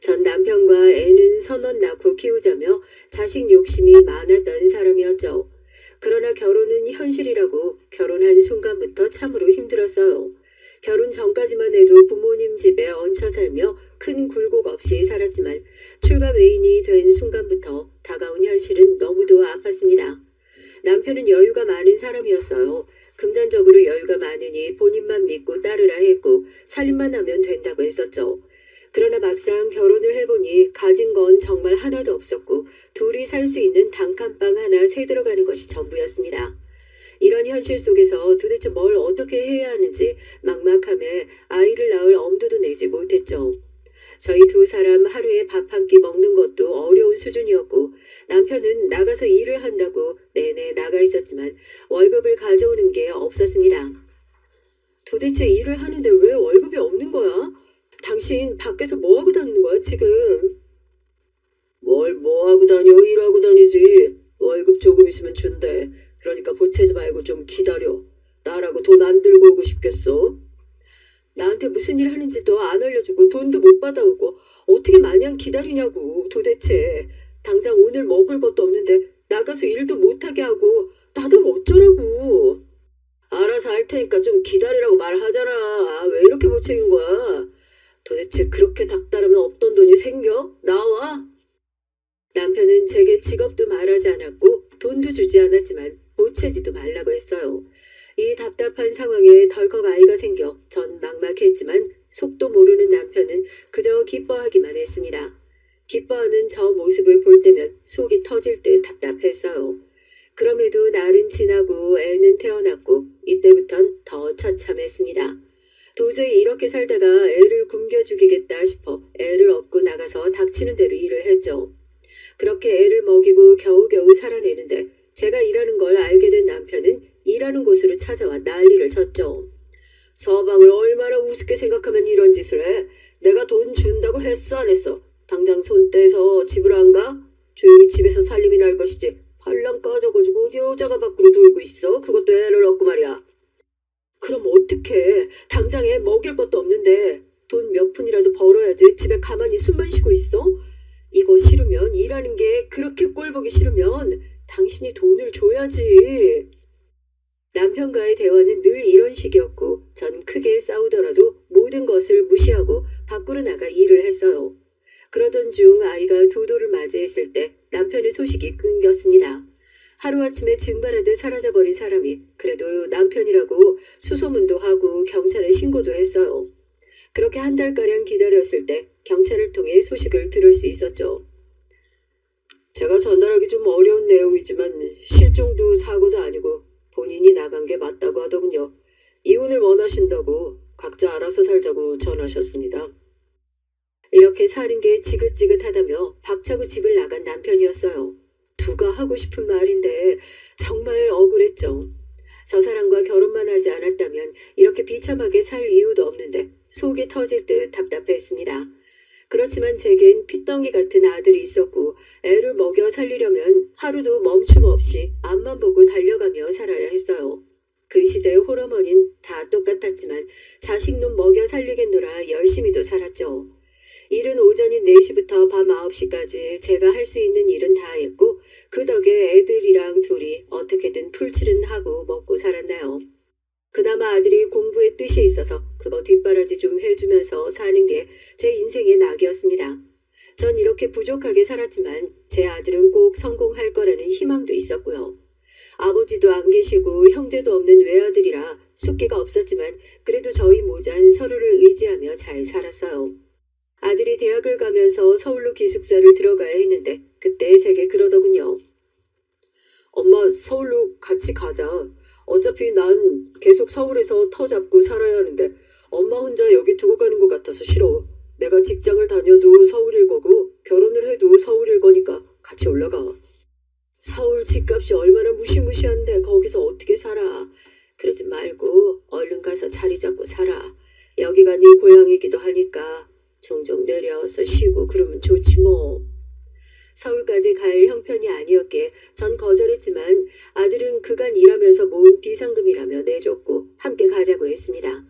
전 남편과 애는 선원 낳고 키우자며 자식 욕심이 많았던 사람이었죠. 그러나 결혼은 현실이라고 결혼한 순간부터 참으로 힘들었어요. 결혼 전까지만 해도 부모님 집에 얹혀 살며 큰 굴곡 없이 살았지만 출가 외인이 된 순간부터 다가온 현실은 너무도 아팠습니다. 남편은 여유가 많은 사람이었어요. 금전적으로 여유가 많으니 본인만 믿고 따르라 했고 살림만 하면 된다고 했었죠. 그러나 막상 결혼을 해보니 가진 건 정말 하나도 없었고 둘이 살 수 있는 단칸방 하나 새 들어가는 것이 전부였습니다. 이런 현실 속에서 도대체 뭘 어떻게 해야 하는지 막막함에 아이를 낳을 엄두도 내지 못했죠. 저희 두 사람 하루에 밥 한 끼 먹는 것도 어려운 수준이었고 남편은 나가서 일을 한다고 내내 나가 있었지만 월급을 가져오는 게 없었습니다. 도대체 일을 하는데 왜 월급이 없는 거야? 당신 밖에서 뭐 하고 다니는 거야 지금? 뭘 뭐 하고 다녀? 일하고 다니지. 월급 조금 있으면 준대. 그러니까 보채지 말고 좀 기다려. 나라고 돈 안 들고 오고 싶겠어? 나한테 무슨 일 하는지도 안 알려주고 돈도 못 받아오고 어떻게 마냥 기다리냐고. 도대체 당장 오늘 먹을 것도 없는데 나가서 일도 못하게 하고 나도 어쩌라고. 알아서 할 테니까 좀 기다리라고 말하잖아. 아, 왜 이렇게 못 챙긴 거야? 도대체 그렇게 닥달하면 없던 돈이 생겨? 나와? 남편은 제게 직업도 말하지 않았고 돈도 주지 않았지만 보채지도 말라고 했어요. 이 답답한 상황에 덜컥 아이가 생겨 전 막막했지만 속도 모르는 남편은 그저 기뻐하기만 했습니다. 기뻐하는 저 모습을 볼 때면 속이 터질 듯 답답했어요. 그럼에도 날은 지나고 애는 태어났고 이때부턴 더 처참했습니다. 도저히 이렇게 살다가 애를 굶겨 죽이겠다 싶어 애를 업고 나가서 닥치는 대로 일을 했죠. 그렇게 애를 먹이고 겨우겨우 살아내는데 제가 일하는 걸 알게 된 남편은 일하는 곳으로 찾아와 난리를 쳤죠. 서방을 얼마나 우습게 생각하면 이런 짓을 해? 내가 돈 준다고 했어 안 했어? 당장 손 떼서 집을 안 가? 조용히 집에서 살림이나 할 것이지 팔랑 까져가지고 어디 여자가 밖으로 돌고 있어? 그것도 애를 얻고 말이야. 그럼 어떡해. 당장 애 먹일 것도 없는데 돈 몇 푼이라도 벌어야지 집에 가만히 숨만 쉬고 있어? 이거 싫으면 일하는 게 그렇게 꼴보기 싫으면 당신이 돈을 줘야지. 남편과의 대화는 늘 이런 식이었고 전 크게 싸우더라도 모든 것을 무시하고 밖으로 나가 일을 했어요. 그러던 중 아이가 두 돌을 맞이했을 때 남편의 소식이 끊겼습니다. 하루아침에 증발하듯 사라져버린 사람이 그래도 남편이라고 수소문도 하고 경찰에 신고도 했어요. 그렇게 한 달가량 기다렸을 때 경찰을 통해 소식을 들을 수 있었죠. 제가 전달하기 좀 어려운 내용이지만 실종도 사고도 아니고 본인이 나간 게 맞다고 하더군요. 이혼을 원하신다고 각자 알아서 살자고 전하셨습니다. 이렇게 사는 게 지긋지긋하다며 박차고 집을 나간 남편이었어요. 누가 하고 싶은 말인데 정말 억울했죠. 저 사람과 결혼만 하지 않았다면 이렇게 비참하게 살 이유도 없는데 속이 터질 듯 답답했습니다. 그렇지만 제겐 핏덩이 같은 아들이 있었고 애를 먹여 살리려면 하루도 멈춤 없이 앞만 보고 달려가며 살아야 했어요. 그 시대의 홀어머니는 다 똑같았지만 자식놈 먹여 살리겠노라 열심히도 살았죠. 일은 오전인 4시부터 밤 9시까지 제가 할 수 있는 일은 다 했고 그 덕에 애들이랑 둘이 어떻게든 풀칠은 하고 먹고 살았나요. 그나마 아들이 공부에 뜻이 있어서 그거 뒷바라지 좀 해주면서 사는 게 제 인생의 낙이었습니다. 전 이렇게 부족하게 살았지만 제 아들은 꼭 성공할 거라는 희망도 있었고요. 아버지도 안 계시고 형제도 없는 외아들이라 숫기가 없었지만 그래도 저희 모자는 서로를 의지하며 잘 살았어요. 아들이 대학을 가면서 서울로 기숙사를 들어가야 했는데 그때 제게 그러더군요. 엄마 서울로 같이 가자. 어차피 난 계속 서울에서 터 잡고 살아야 하는데 엄마 혼자 여기 두고 가는 것 같아서 싫어. 내가 직장을 다녀도 서울일 거고 결혼을 해도 서울일 거니까 같이 올라가. 서울 집값이 얼마나 무시무시한데 거기서 어떻게 살아. 그러지 말고 얼른 가서 자리 잡고 살아. 여기가 네 고향이기도 하니까 종종 내려와서 쉬고 그러면 좋지 뭐. 서울까지 갈 형편이 아니었기에 전 거절했지만 아들은 그간 일하면서 모은 비상금이라며 내줬고 함께 가자고 했습니다.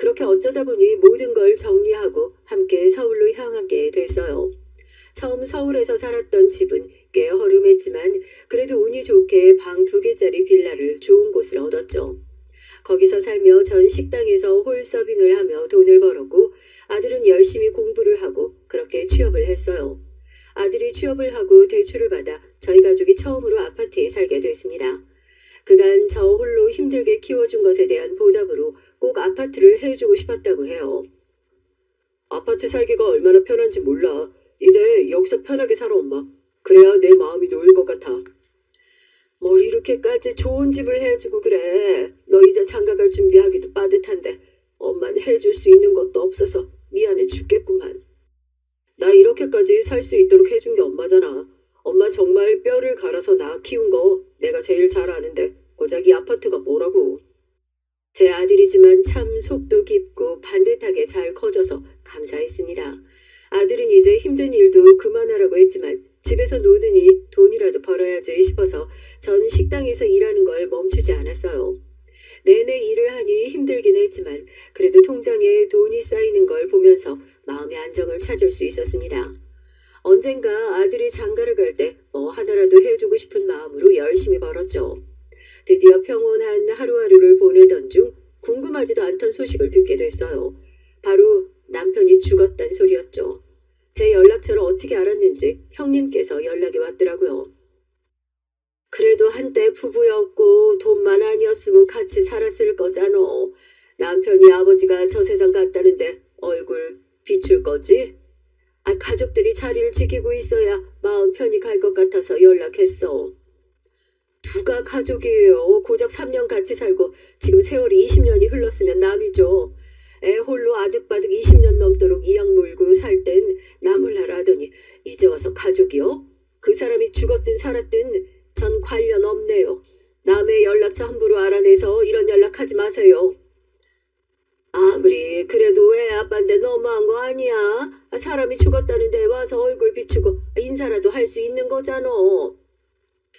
그렇게 어쩌다 보니 모든 걸 정리하고 함께 서울로 향하게 됐어요. 처음 서울에서 살았던 집은 꽤 허름했지만 그래도 운이 좋게 방 2개짜리 빌라를 좋은 곳을 얻었죠. 거기서 살며 전 식당에서 홀 서빙을 하며 돈을 벌었고 아들은 열심히 공부를 하고 그렇게 취업을 했어요. 아들이 취업을 하고 대출을 받아 저희 가족이 처음으로 아파트에 살게 됐습니다. 그간 저 홀로 힘들게 키워준 것에 대한 보답으로 꼭 아파트를 해주고 싶었다고 해요. 아파트 살기가 얼마나 편한지 몰라. 이제 여기서 편하게 살아, 엄마. 그래야 내 마음이 놓일 것 같아. 뭘 이렇게까지 좋은 집을 해주고 그래. 너 이제 장가갈 준비하기도 빠듯한데 엄만 해줄 수 있는 것도 없어서 미안해 죽겠구만. 나 이렇게까지 살 수 있도록 해준 게 엄마잖아. 엄마 정말 뼈를 갈아서 나 키운 거 내가 제일 잘 아는데 고작 이 아파트가 뭐라고. 제 아들이지만 참 속도 깊고 반듯하게 잘 커져서 감사했습니다. 아들은 이제 힘든 일도 그만하라고 했지만 집에서 노느니 돈이라도 벌어야지 싶어서 전 식당에서 일하는 걸 멈추지 않았어요. 내내 일을 하니 힘들긴 했지만 그래도 통장에 돈이 쌓이는 걸 보면서 마음의 안정을 찾을 수 있었습니다. 언젠가 아들이 장가를 갈 때 뭐 하나라도 해주고 싶은 마음으로 열심히 벌었죠. 드디어 평온한 하루하루를 보내던 중 궁금하지도 않던 소식을 듣게 됐어요. 바로 남편이 죽었단 소리였죠. 제 연락처를 어떻게 알았는지 형님께서 연락이 왔더라고요. 그래도 한때 부부였고 돈만 아니었으면 같이 살았을 거잖아. 남편이 아버지가 저 세상 갔다는데 얼굴 비출 거지? 가족들이 자리를 지키고 있어야 마음 편히 갈 것 같아서 연락했어. 누가 가족이에요. 고작 3년 같이 살고 지금 세월이 20년이 흘렀으면 남이죠. 애 홀로 아득바득 20년 넘도록 이악 물고 살 땐 나몰라라 하더니 이제 와서 가족이요? 그 사람이 죽었든 살았든 전 관련 없네요. 남의 연락처 함부로 알아내서 이런 연락하지 마세요. 아무리 그래도 애 아빠인데 너무한 거 아니야? 사람이 죽었다는데 와서 얼굴 비추고 인사라도 할 수 있는 거잖아.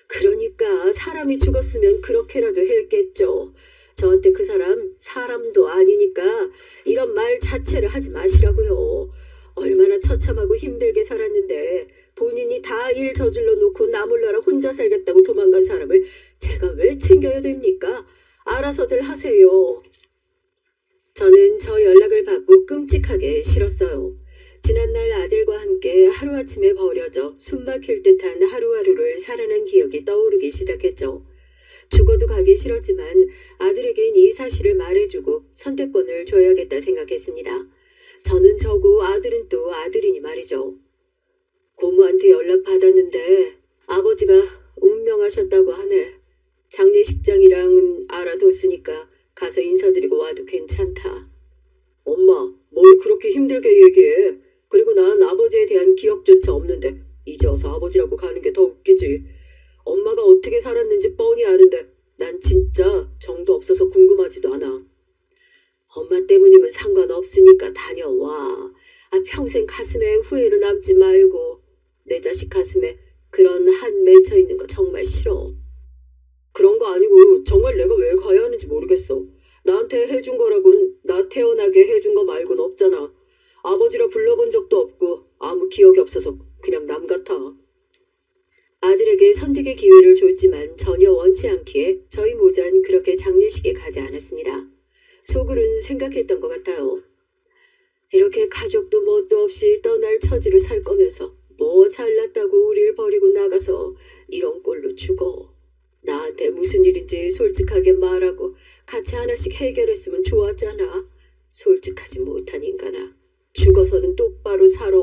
그러니까 사람이 죽었으면 그렇게라도 했겠죠. 저한테 그 사람 사람도 아니니까 이런 말 자체를 하지 마시라고요. 얼마나 처참하고 힘들게 살았는데 본인이 다 일 저질러 놓고 나 몰라라 혼자 살겠다고 도망간 사람을 제가 왜 챙겨야 됩니까? 알아서들 하세요. 저는 저 연락을 받고 끔찍하게 싫었어요. 지난날 아들과 함께 하루아침에 버려져 숨막힐 듯한 하루하루를 살아난 기억이 떠오르기 시작했죠. 죽어도 가기 싫었지만 아들에겐 이 사실을 말해주고 선택권을 줘야겠다 생각했습니다. 저는 저고 아들은 또 아들이니 말이죠. 고모한테 연락 받았는데 아버지가 운명하셨다고 하네. 장례식장이랑은 알아뒀으니까 가서 인사드리고 와도 괜찮다. 엄마, 뭘 그렇게 힘들게 얘기해. 그리고 난 아버지에 대한 기억조차 없는데 이제 와서 아버지라고 가는 게 더 웃기지. 엄마가 어떻게 살았는지 뻔히 아는데 난 진짜 정도 없어서 궁금하지도 않아. 엄마 때문이면 상관없으니까 다녀와. 평생 가슴에 후회로 남지 말고 내 자식 가슴에 그런 한 맺혀 있는 거 정말 싫어. 그런 거 아니고 정말 내가 왜 가야 하는지 모르겠어. 나한테 해준 거라곤 나 태어나게 해준 거 말곤 없잖아. 아버지라 불러본 적도 없고 아무 기억이 없어서 그냥 남 같아. 아들에게 선택의 기회를 줬지만 전혀 원치 않기에 저희 모자는 그렇게 장례식에 가지 않았습니다. 속으로는 생각했던 것 같아요. 이렇게 가족도 뭣도 없이 떠날 처지로 살 거면서 뭐 잘났다고 우릴 버리고 나가서 이런 꼴로 죽어. 나한테 무슨 일인지 솔직하게 말하고 같이 하나씩 해결했으면 좋았잖아. 솔직하지 못한 인간아. 죽어서는 똑바로 살아.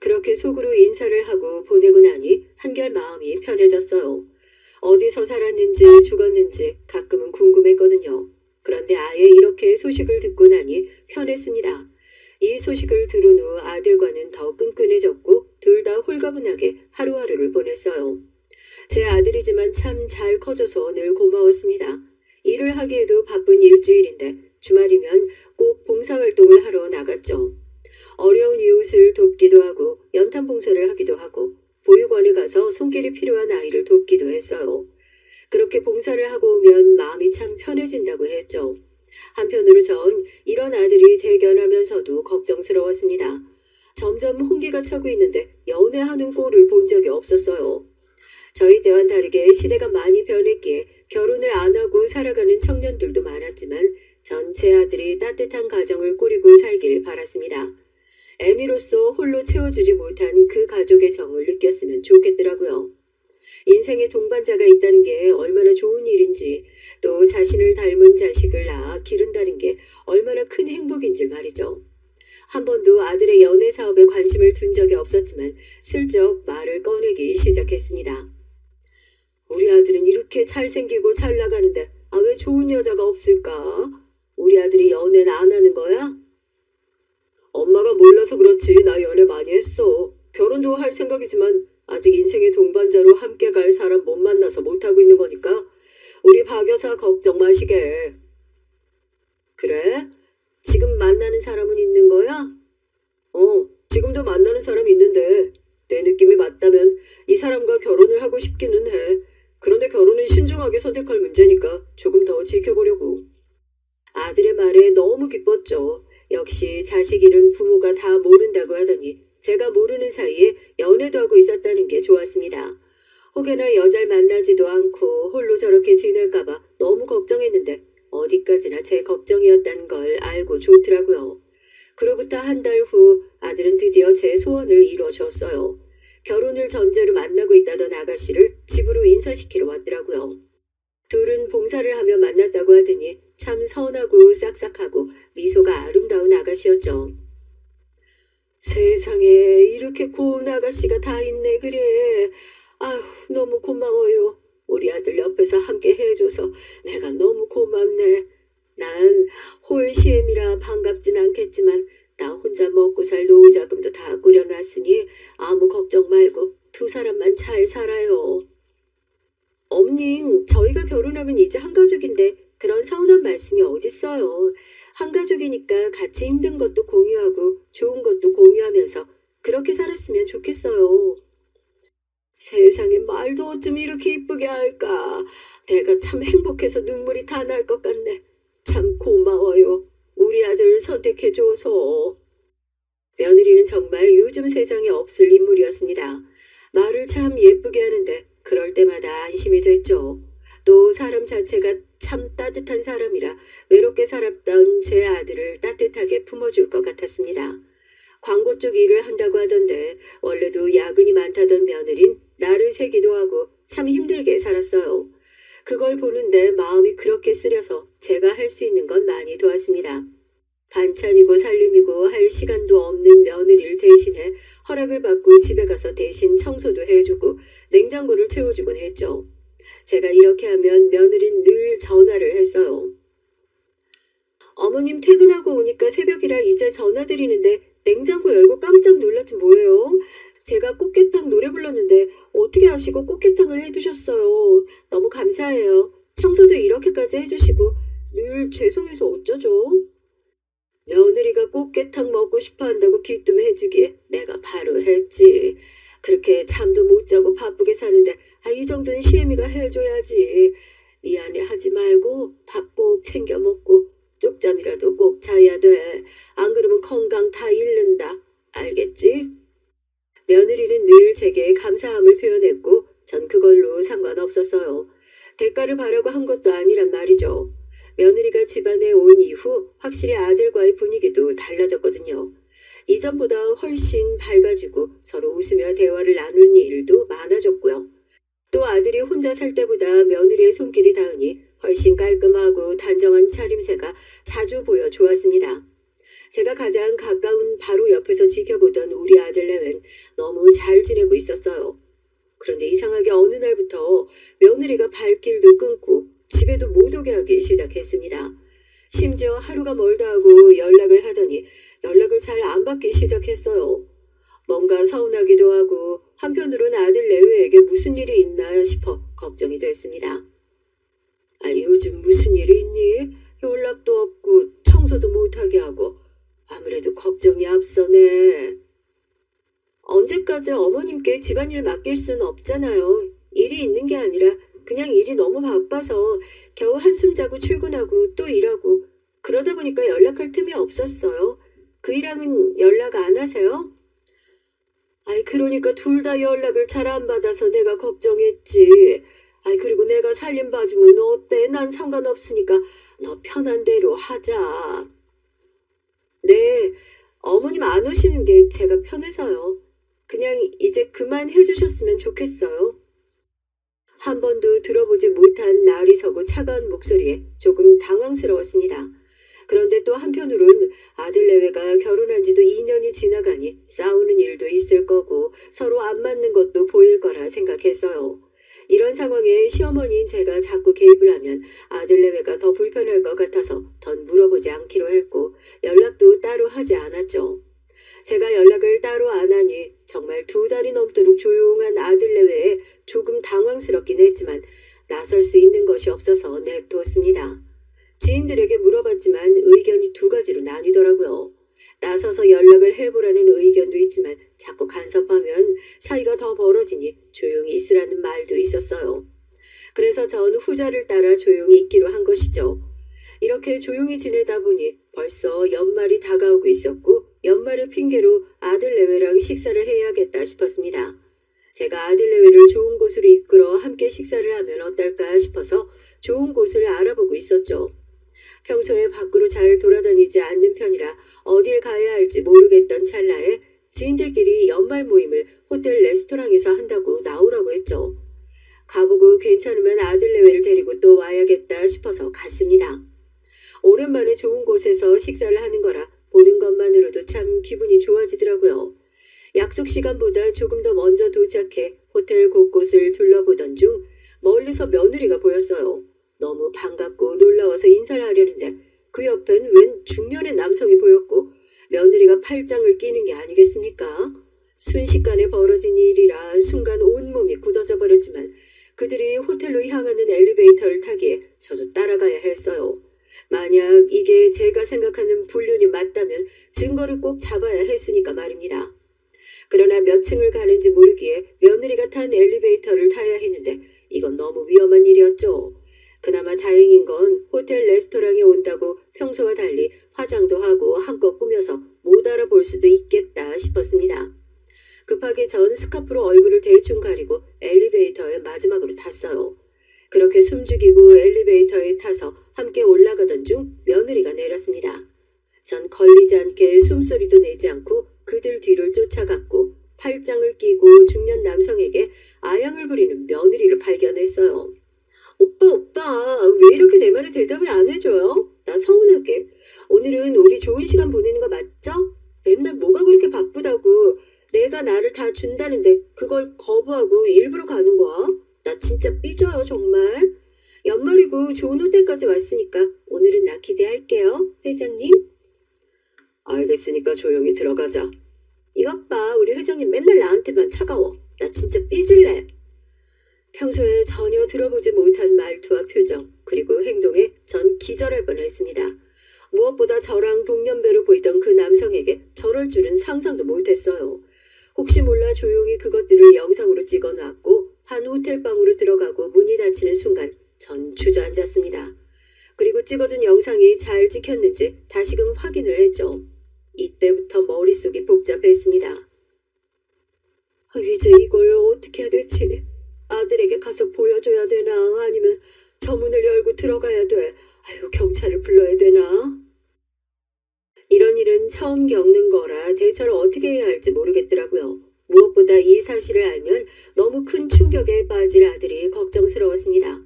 그렇게 속으로 인사를 하고 보내고 나니 한결 마음이 편해졌어요. 어디서 살았는지 죽었는지 가끔은 궁금했거든요. 그런데 아예 이렇게 소식을 듣고 나니 편했습니다. 이 소식을 들은 후 아들과는 더 끈끈해졌고 둘 다 홀가분하게 하루하루를 보냈어요. 제 아들이지만 참 잘 커져서 늘 고마웠습니다. 일을 하기에도 바쁜 일주일인데 주말이면 꼭 봉사활동을 하러 나갔죠. 어려운 이웃을 돕기도 하고 연탄 봉사를 하기도 하고 보육원에 가서 손길이 필요한 아이를 돕기도 했어요. 그렇게 봉사를 하고 오면 마음이 참 편해진다고 했죠. 한편으로 전 이런 아들이 대견하면서도 걱정스러웠습니다. 점점 홍기가 차고 있는데 연애하는 꼴을 본 적이 없었어요. 저희 때와는 다르게 시대가 많이 변했기에 결혼을 안 하고 살아가는 청년들도 많았지만 전 제 아들이 따뜻한 가정을 꾸리고 살길 바랐습니다. 애미로서 홀로 채워주지 못한 그 가족의 정을 느꼈으면 좋겠더라고요. 인생에 동반자가 있다는 게 얼마나 좋은 일인지, 또 자신을 닮은 자식을 낳아 기른다는 게 얼마나 큰 행복인지 말이죠. 한 번도 아들의 연애 사업에 관심을 둔 적이 없었지만 슬쩍 말을 꺼내기 시작했습니다. 우리 아들은 이렇게 잘생기고 잘 나가는데 왜 좋은 여자가 없을까? 우리 아들이 연애는 안 하는 거야? 엄마가 몰라서 그렇지 나 연애 많이 했어. 결혼도 할 생각이지만 아직 인생의 동반자로 함께 갈 사람 못 만나서 못하고 있는 거니까 우리 박 여사 걱정 마시게. 그래? 지금 만나는 사람은 있는 거야? 지금도 만나는 사람이 있는데 내 느낌이 맞다면 이 사람과 결혼을 하고 싶기는 해. 그런데 결혼은 신중하게 선택할 문제니까 조금 더 지켜보려고. 아들의 말에 너무 기뻤죠. 역시 자식 잃은 부모가 다 모른다고 하더니 제가 모르는 사이에 연애도 하고 있었다는 게 좋았습니다. 혹여나 여자를 만나지도 않고 홀로 저렇게 지낼까봐 너무 걱정했는데 어디까지나 제 걱정이었다는 걸 알고 좋더라고요. 그로부터 한 달 후 아들은 드디어 제 소원을 이루어줬어요. 결혼을 전제로 만나고 있다던 아가씨를 집으로 인사시키러 왔더라고요. 둘은 봉사를 하며 만났다고 하더니 참 선하고 싹싹하고 미소가 아름다운 아가씨였죠. 세상에 이렇게 고운 아가씨가 다 있네 그래. 아휴 너무 고마워요. 우리 아들 옆에서 함께 해줘서 내가 너무 고맙네. 난 홀시엠이라 반갑진 않겠지만 나 혼자 먹고 살 노후자금도 다 꾸려놨으니 아무 걱정 말고 두 사람만 잘 살아요. 어머님, 저희가 결혼하면 이제 한 가족인데 그런 서운한 말씀이 어딨어요. 한 가족이니까 같이 힘든 것도 공유하고 좋은 것도 공유하면서 그렇게 살았으면 좋겠어요. 세상에 말도 어쩜 이렇게 이쁘게 할까. 내가 참 행복해서 눈물이 다 날 것 같네. 참 고마워요. 우리 아들 선택해줘서. 며느리는 정말 요즘 세상에 없을 인물이었습니다. 말을 참 예쁘게 하는데 그럴 때마다 안심이 됐죠. 또 사람 자체가 참 따뜻한 사람이라 외롭게 살았던 제 아들을 따뜻하게 품어줄 것 같았습니다. 광고 쪽 일을 한다고 하던데 원래도 야근이 많다던 며느린 나를 새기도 하고 참 힘들게 살았어요. 그걸 보는데 마음이 그렇게 쓰려서 제가 할 수 있는 건 많이 도왔습니다. 반찬이고 살림이고 할 시간도 없는 며느리를 대신해 허락을 받고 집에 가서 대신 청소도 해주고 냉장고를 채워주곤 했죠. 제가 이렇게 하면 며느리는 늘 전화를 했어요. 어머님 퇴근하고 오니까 새벽이라 이제 전화 드리는데 냉장고 열고 깜짝 놀랐지 뭐예요. 제가 꽃게탕 노래 불렀는데 어떻게 아시고 꽃게탕을 해두셨어요. 너무 감사해요. 청소도 이렇게까지 해주시고 늘 죄송해서 어쩌죠. 며느리가 꽃게탕 먹고 싶어 한다고 귀뜸해주기에 내가 바로 했지. 그렇게 잠도 못 자고 바쁘게 사는데 이 정도는 시애미가 해줘야지. 미안해 하지 말고 밥 꼭 챙겨 먹고 쪽잠이라도 꼭 자야 돼. 안 그러면 건강 다 잃는다. 알겠지? 며느리는 늘 제게 감사함을 표현했고 전 그걸로 상관없었어요. 대가를 바라고 한 것도 아니란 말이죠. 며느리가 집안에 온 이후 확실히 아들과의 분위기도 달라졌거든요. 이전보다 훨씬 밝아지고 서로 웃으며 대화를 나누는 일도 많아졌고요. 또 아들이 혼자 살 때보다 며느리의 손길이 닿으니 훨씬 깔끔하고 단정한 차림새가 자주 보여 좋았습니다. 제가 가장 가까운 바로 옆에서 지켜보던 우리 아들 내외는 너무 잘 지내고 있었어요. 그런데 이상하게 어느 날부터 며느리가 발길도 끊고 집에도 못 오게 하기 시작했습니다. 심지어 하루가 멀다 하고 연락을 하더니 연락을 잘 안 받기 시작했어요. 뭔가 서운하기도 하고 한편으로는 아들 내외에게 무슨 일이 있나 싶어 걱정이 됐습니다. 요즘 무슨 일이 있니? 연락도 없고 청소도 못하게 하고 아무래도 걱정이 앞서네. 언제까지 어머님께 집안일 맡길 수는 없잖아요. 일이 있는 게 아니라 그냥 일이 너무 바빠서 겨우 한숨 자고 출근하고 또 일하고 그러다 보니까 연락할 틈이 없었어요. 그이랑은 연락 안 하세요? 아이, 그러니까 둘 다 연락을 잘 안 받아서 내가 걱정했지. 아이, 그리고 내가 살림 봐주면 어때? 난 상관없으니까 너 편한 대로 하자. 네, 어머님 안 오시는 게 제가 편해서요. 그냥 이제 그만 해주셨으면 좋겠어요. 한 번도 들어보지 못한 날이 서고 차가운 목소리에 조금 당황스러웠습니다. 그런데 또 한편으론 아들 내외가 결혼한 지도 2년이 지나가니 싸우는 일도 있을 거고 서로 안 맞는 것도 보일 거라 생각했어요. 이런 상황에 시어머니인 제가 자꾸 개입을 하면 아들 내외가 더 불편할 것 같아서 더 물어보지 않기로 했고 연락도 따로 하지 않았죠. 제가 연락을 따로 안 하니 정말 2달이 넘도록 조용한 아들 내외에 조금 당황스럽긴 했지만 나설 수 있는 것이 없어서 냅뒀습니다. 지인들에게 물어봤지만 의견이 2가지로 나뉘더라고요. 나서서 연락을 해보라는 의견도 있지만 자꾸 간섭하면 사이가 더 벌어지니 조용히 있으라는 말도 있었어요. 그래서 전 후자를 따라 조용히 있기로 한 것이죠. 이렇게 조용히 지내다 보니 벌써 연말이 다가오고 있었고 연말을 핑계로 아들 내외랑 식사를 해야겠다 싶었습니다. 제가 아들 내외를 좋은 곳으로 이끌어 함께 식사를 하면 어떨까 싶어서 좋은 곳을 알아보고 있었죠. 평소에 밖으로 잘 돌아다니지 않는 편이라 어딜 가야 할지 모르겠던 찰나에 지인들끼리 연말 모임을 호텔 레스토랑에서 한다고 나오라고 했죠. 가보고 괜찮으면 아들 내외를 데리고 또 와야겠다 싶어서 갔습니다. 오랜만에 좋은 곳에서 식사를 하는 거라 보는 것만으로도 참 기분이 좋아지더라고요. 약속 시간보다 조금 더 먼저 도착해 호텔 곳곳을 둘러보던 중 멀리서 며느리가 보였어요. 너무 반갑고 놀라워서 인사를 하려는데 그 옆엔 웬 중년의 남성이 보였고 며느리가 팔짱을 끼는 게 아니겠습니까? 순식간에 벌어진 일이라 순간 온몸이 굳어져 버렸지만 그들이 호텔로 향하는 엘리베이터를 타기에 저도 따라가야 했어요. 만약 이게 제가 생각하는 불륜이 맞다면 증거를 꼭 잡아야 했으니까 말입니다. 그러나 몇 층을 가는지 모르기에 며느리가 탄 엘리베이터를 타야 했는데 이건 너무 위험한 일이었죠. 그나마 다행인 건 호텔 레스토랑에 온다고 평소와 달리 화장도 하고 한껏 꾸며서 못 알아볼 수도 있겠다 싶었습니다. 급하게 전 스카프로 얼굴을 대충 가리고 엘리베이터에 마지막으로 탔어요. 그렇게 숨죽이고 엘리베이터에 타서 함께 올라가던 중 며느리가 내렸습니다. 전 걸리지 않게 숨소리도 내지 않고 그들 뒤를 쫓아갔고 팔짱을 끼고 중년 남성에게 아양을 부리는 며느리를 발견했어요. 오빠, 왜 이렇게 내 말에 대답을 안 해줘요? 나 서운하게. 오늘은 우리 좋은 시간 보내는 거 맞죠? 맨날 뭐가 그렇게 바쁘다고. 내가 나를 다 준다는데 그걸 거부하고 일부러 가는 거야? 나 진짜 삐져요, 정말. 연말이고 좋은 호텔까지 왔으니까 오늘은 나 기대할게요, 회장님. 알겠으니까 조용히 들어가자. 이것 봐, 우리 회장님 맨날 나한테만 차가워. 나 진짜 삐질래. 평소에 전혀 들어보지 못한 말투와 표정, 그리고 행동에 전 기절할 뻔했습니다. 무엇보다 저랑 동년배로 보이던 그 남성에게 저럴 줄은 상상도 못했어요. 혹시 몰라 조용히 그것들을 영상으로 찍어놨고 한 호텔방으로 들어가고 문이 닫히는 순간 전 주저앉았습니다. 그리고 찍어둔 영상이 잘 찍혔는지 다시금 확인을 했죠. 이때부터 머릿속이 복잡했습니다. 이제 이걸 어떻게 해야 되지? 아들에게 가서 보여줘야 되나? 아니면 저 문을 열고 들어가야 돼? 아유, 경찰을 불러야 되나? 이런 일은 처음 겪는 거라 대처를 어떻게 해야 할지 모르겠더라고요. 무엇보다 이 사실을 알면 너무 큰 충격에 빠질 아들이 걱정스러웠습니다.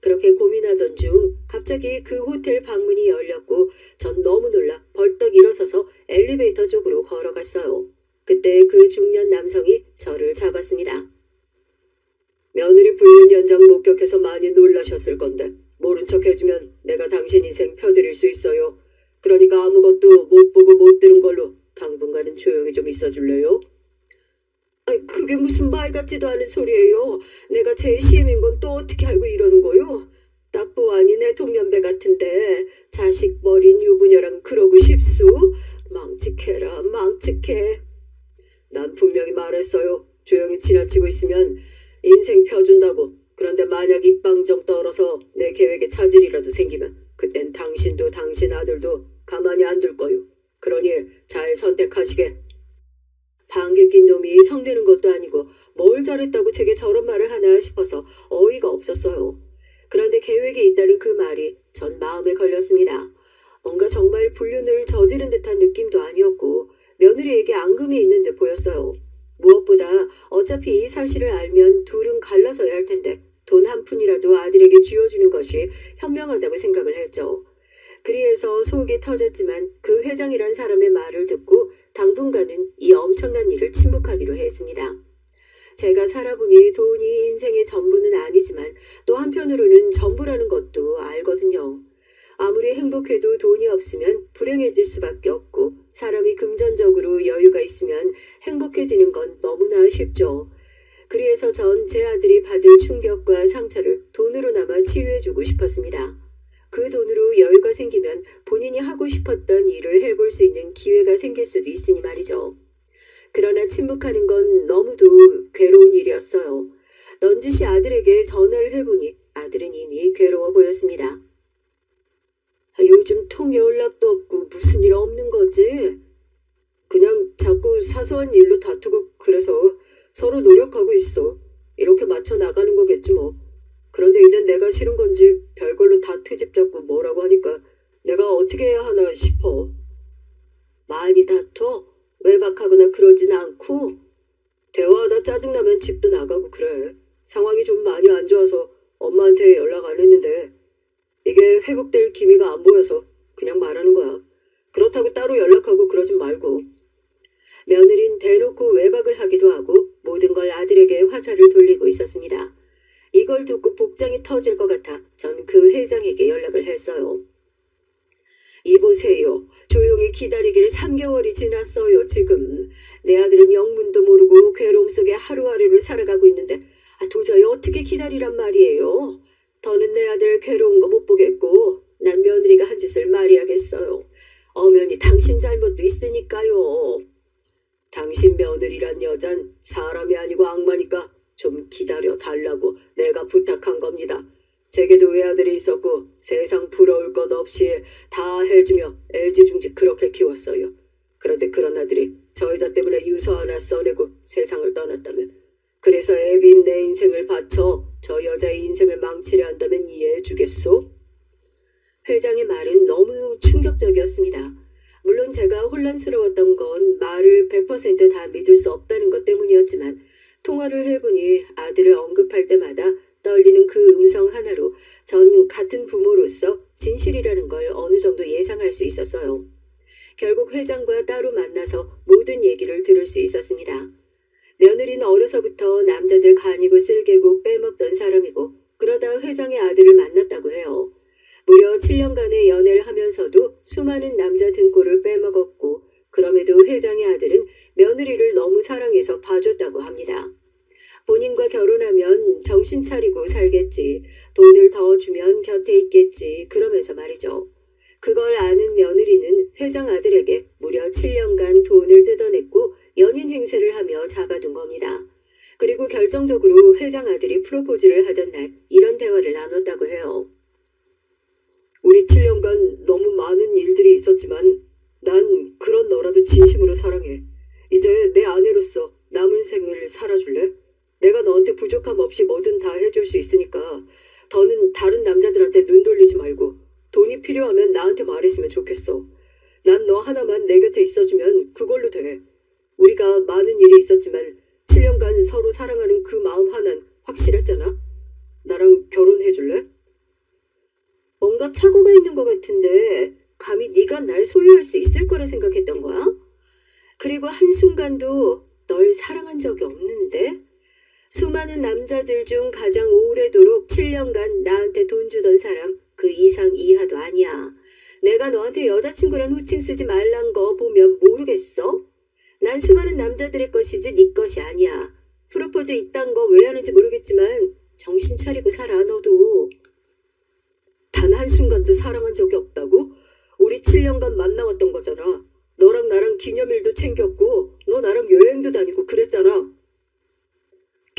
그렇게 고민하던 중 갑자기 그 호텔 방문이 열렸고 전 너무 놀라 벌떡 일어서서 엘리베이터 쪽으로 걸어갔어요. 그때 그 중년 남성이 저를 잡았습니다. 며느리 불륜 현장 목격해서 많이 놀라셨을 건데 모른 척 해주면 내가 당신 인생 펴드릴 수 있어요. 그러니까 아무것도 못 보고 못 들은 걸로 당분간은 조용히 좀 있어줄래요? 그게 무슨 말 같지도 않은 소리예요. 내가 제 시엠인 건 또 어떻게 알고 이러는 거요? 딱 보아니 내 동년배 같은데 자식 버린 유부녀랑 그러고 싶수? 망측해라, 망측해. 난 분명히 말했어요. 조용히 지나치고 있으면 인생 펴준다고. 그런데 만약 입방정 떨어서 내 계획에 차질이라도 생기면 그땐 당신도 당신 아들도 가만히 안 둘 거요. 그러니 잘 선택하시게. 방귀 낀 놈이 성내는 것도 아니고 뭘 잘했다고 제게 저런 말을 하나 싶어서 어이가 없었어요. 그런데 계획에 있다는 그 말이 전 마음에 걸렸습니다. 뭔가 정말 불륜을 저지른 듯한 느낌도 아니었고 며느리에게 앙금이 있는 듯 보였어요. 무엇보다 어차피 이 사실을 알면 둘은 갈라서야 할 텐데 돈 한 푼이라도 아들에게 쥐어주는 것이 현명하다고 생각을 했죠. 그리해서 속이 터졌지만 그 회장이란 사람의 말을 듣고 당분간은 이 엄청난 일을 침묵하기로 했습니다. 제가 살아보니 돈이 인생의 전부는 아니지만 또 한편으로는 전부라는 것도 알거든요. 아무리 행복해도 돈이 없으면 불행해질 수밖에 없고 사람이 금전적으로 여유가 있으면 행복해지는 건 너무나 쉽죠. 그래서 전 제 아들이 받을 충격과 상처를 돈으로나마 치유해주고 싶었습니다. 그 돈으로 여유가 생기면 본인이 하고 싶었던 일을 해볼 수 있는 기회가 생길 수도 있으니 말이죠. 그러나 침묵하는 건 너무도 괴로운 일이었어요. 넌지시 아들에게 전화를 해보니 아들은 이미 괴로워 보였습니다. 요즘 통 연락도 없고 무슨 일 없는 거지? 그냥 자꾸 사소한 일로 다투고 그래서 서로 노력하고 있어. 이렇게 맞춰 나가는 거겠지 뭐. 그런데 이젠 내가 싫은 건지 별걸로 다 트집 잡고 뭐라고 하니까 내가 어떻게 해야 하나 싶어. 많이 다퉈? 외박하거나 그러진 않고? 대화하다 짜증나면 집도 나가고 그래. 상황이 좀 많이 안 좋아서 엄마한테 연락 안 했는데 이게 회복될 기미가 안 보여서 그냥 말하는 거야. 그렇다고 따로 연락하고 그러진 말고. 며느린 대놓고 외박을 하기도 하고 모든 걸 아들에게 화살을 돌리고 있었습니다. 이걸 듣고 복장이 터질 것 같아 전 그 회장에게 연락을 했어요. 이보세요. 조용히 기다리길 3개월이 지났어요 지금. 내 아들은 영문도 모르고 괴로움 속에 하루하루를 살아가고 있는데 도저히 어떻게 기다리란 말이에요. 더는 내 아들 괴로운 거 못 보겠고 난 며느리가 한 짓을 말해야겠어요. 엄연히 당신 잘못도 있으니까요. 당신 며느리란 여잔 사람이 아니고 악마니까 좀 기다려 달라고 내가 부탁한 겁니다. 제게도 외아들이 있었고 세상 부러울 것 없이 다 해주며 애지중지 그렇게 키웠어요. 그런데 그런 아들이 저 여자 때문에 유서 하나 써내고 세상을 떠났다면, 그래서 애비인 내 인생을 바쳐 저 여자의 인생을 망치려 한다면 이해해 주겠소? 회장의 말은 너무 충격적이었습니다. 물론 제가 혼란스러웠던 건 말을 100%다 믿을 수 없다는 것 때문이었지만 통화를 해보니 아들을 언급할 때마다 떨리는 그 음성 하나로 전 같은 부모로서 진실이라는 걸 어느 정도 예상할 수 있었어요. 결국 회장과 따로 만나서 모든 얘기를 들을 수 있었습니다. 며느리는 어려서부터 남자들 간이고 쓸개고 빼먹던 사람이고 그러다 회장의 아들을 만났다고 해요. 무려 7년간의 연애를 하면서도 수많은 남자 등골을 빼먹었고 그럼에도 회장의 아들은 며느리를 너무 사랑해서 봐줬다고 합니다. 본인과 결혼하면 정신 차리고 살겠지, 돈을 더 주면 곁에 있겠지 그러면서 말이죠. 그걸 아는 며느리는 회장 아들에게 무려 7년간 돈을 뜯어냈고 연인 행세를 하며 잡아둔 겁니다. 그리고 결정적으로 회장 아들이 프로포즈를 하던 날 이런 대화를 나눴다고 해요. 우리 7년간 너무 많은 일들이 있었지만 난 그런 너라도 진심으로 사랑해. 이제 내 아내로서 남은 생을 살아줄래? 내가 너한테 부족함 없이 뭐든 다 해줄 수 있으니까 더는 다른 남자들한테 눈 돌리지 말고 돈이 필요하면 나한테 말했으면 좋겠어. 난 너 하나만 내 곁에 있어주면 그걸로 돼. 우리가 많은 일이 있었지만 7년간 서로 사랑하는 그 마음 하나는 확실했잖아. 나랑 결혼해줄래? 뭔가 착오가 있는 것 같은데 감히 네가 날 소유할 수 있을 거라 생각했던 거야? 그리고 한순간도 널 사랑한 적이 없는데? 수많은 남자들 중 가장 오래도록 7년간 나한테 돈 주던 사람 그 이상 이하도 아니야. 내가 너한테 여자친구란 호칭 쓰지 말란 거 보면 모르겠어? 난 수많은 남자들의 것이지 네 것이 아니야. 프로포즈 이딴 거 왜 하는지 모르겠지만 정신 차리고 살아 너도. 단 한순간도 사랑한 적이 없다고? 우리 7년간 만나왔던 거잖아. 너랑 나랑 기념일도 챙겼고 너 나랑 여행도 다니고 그랬잖아.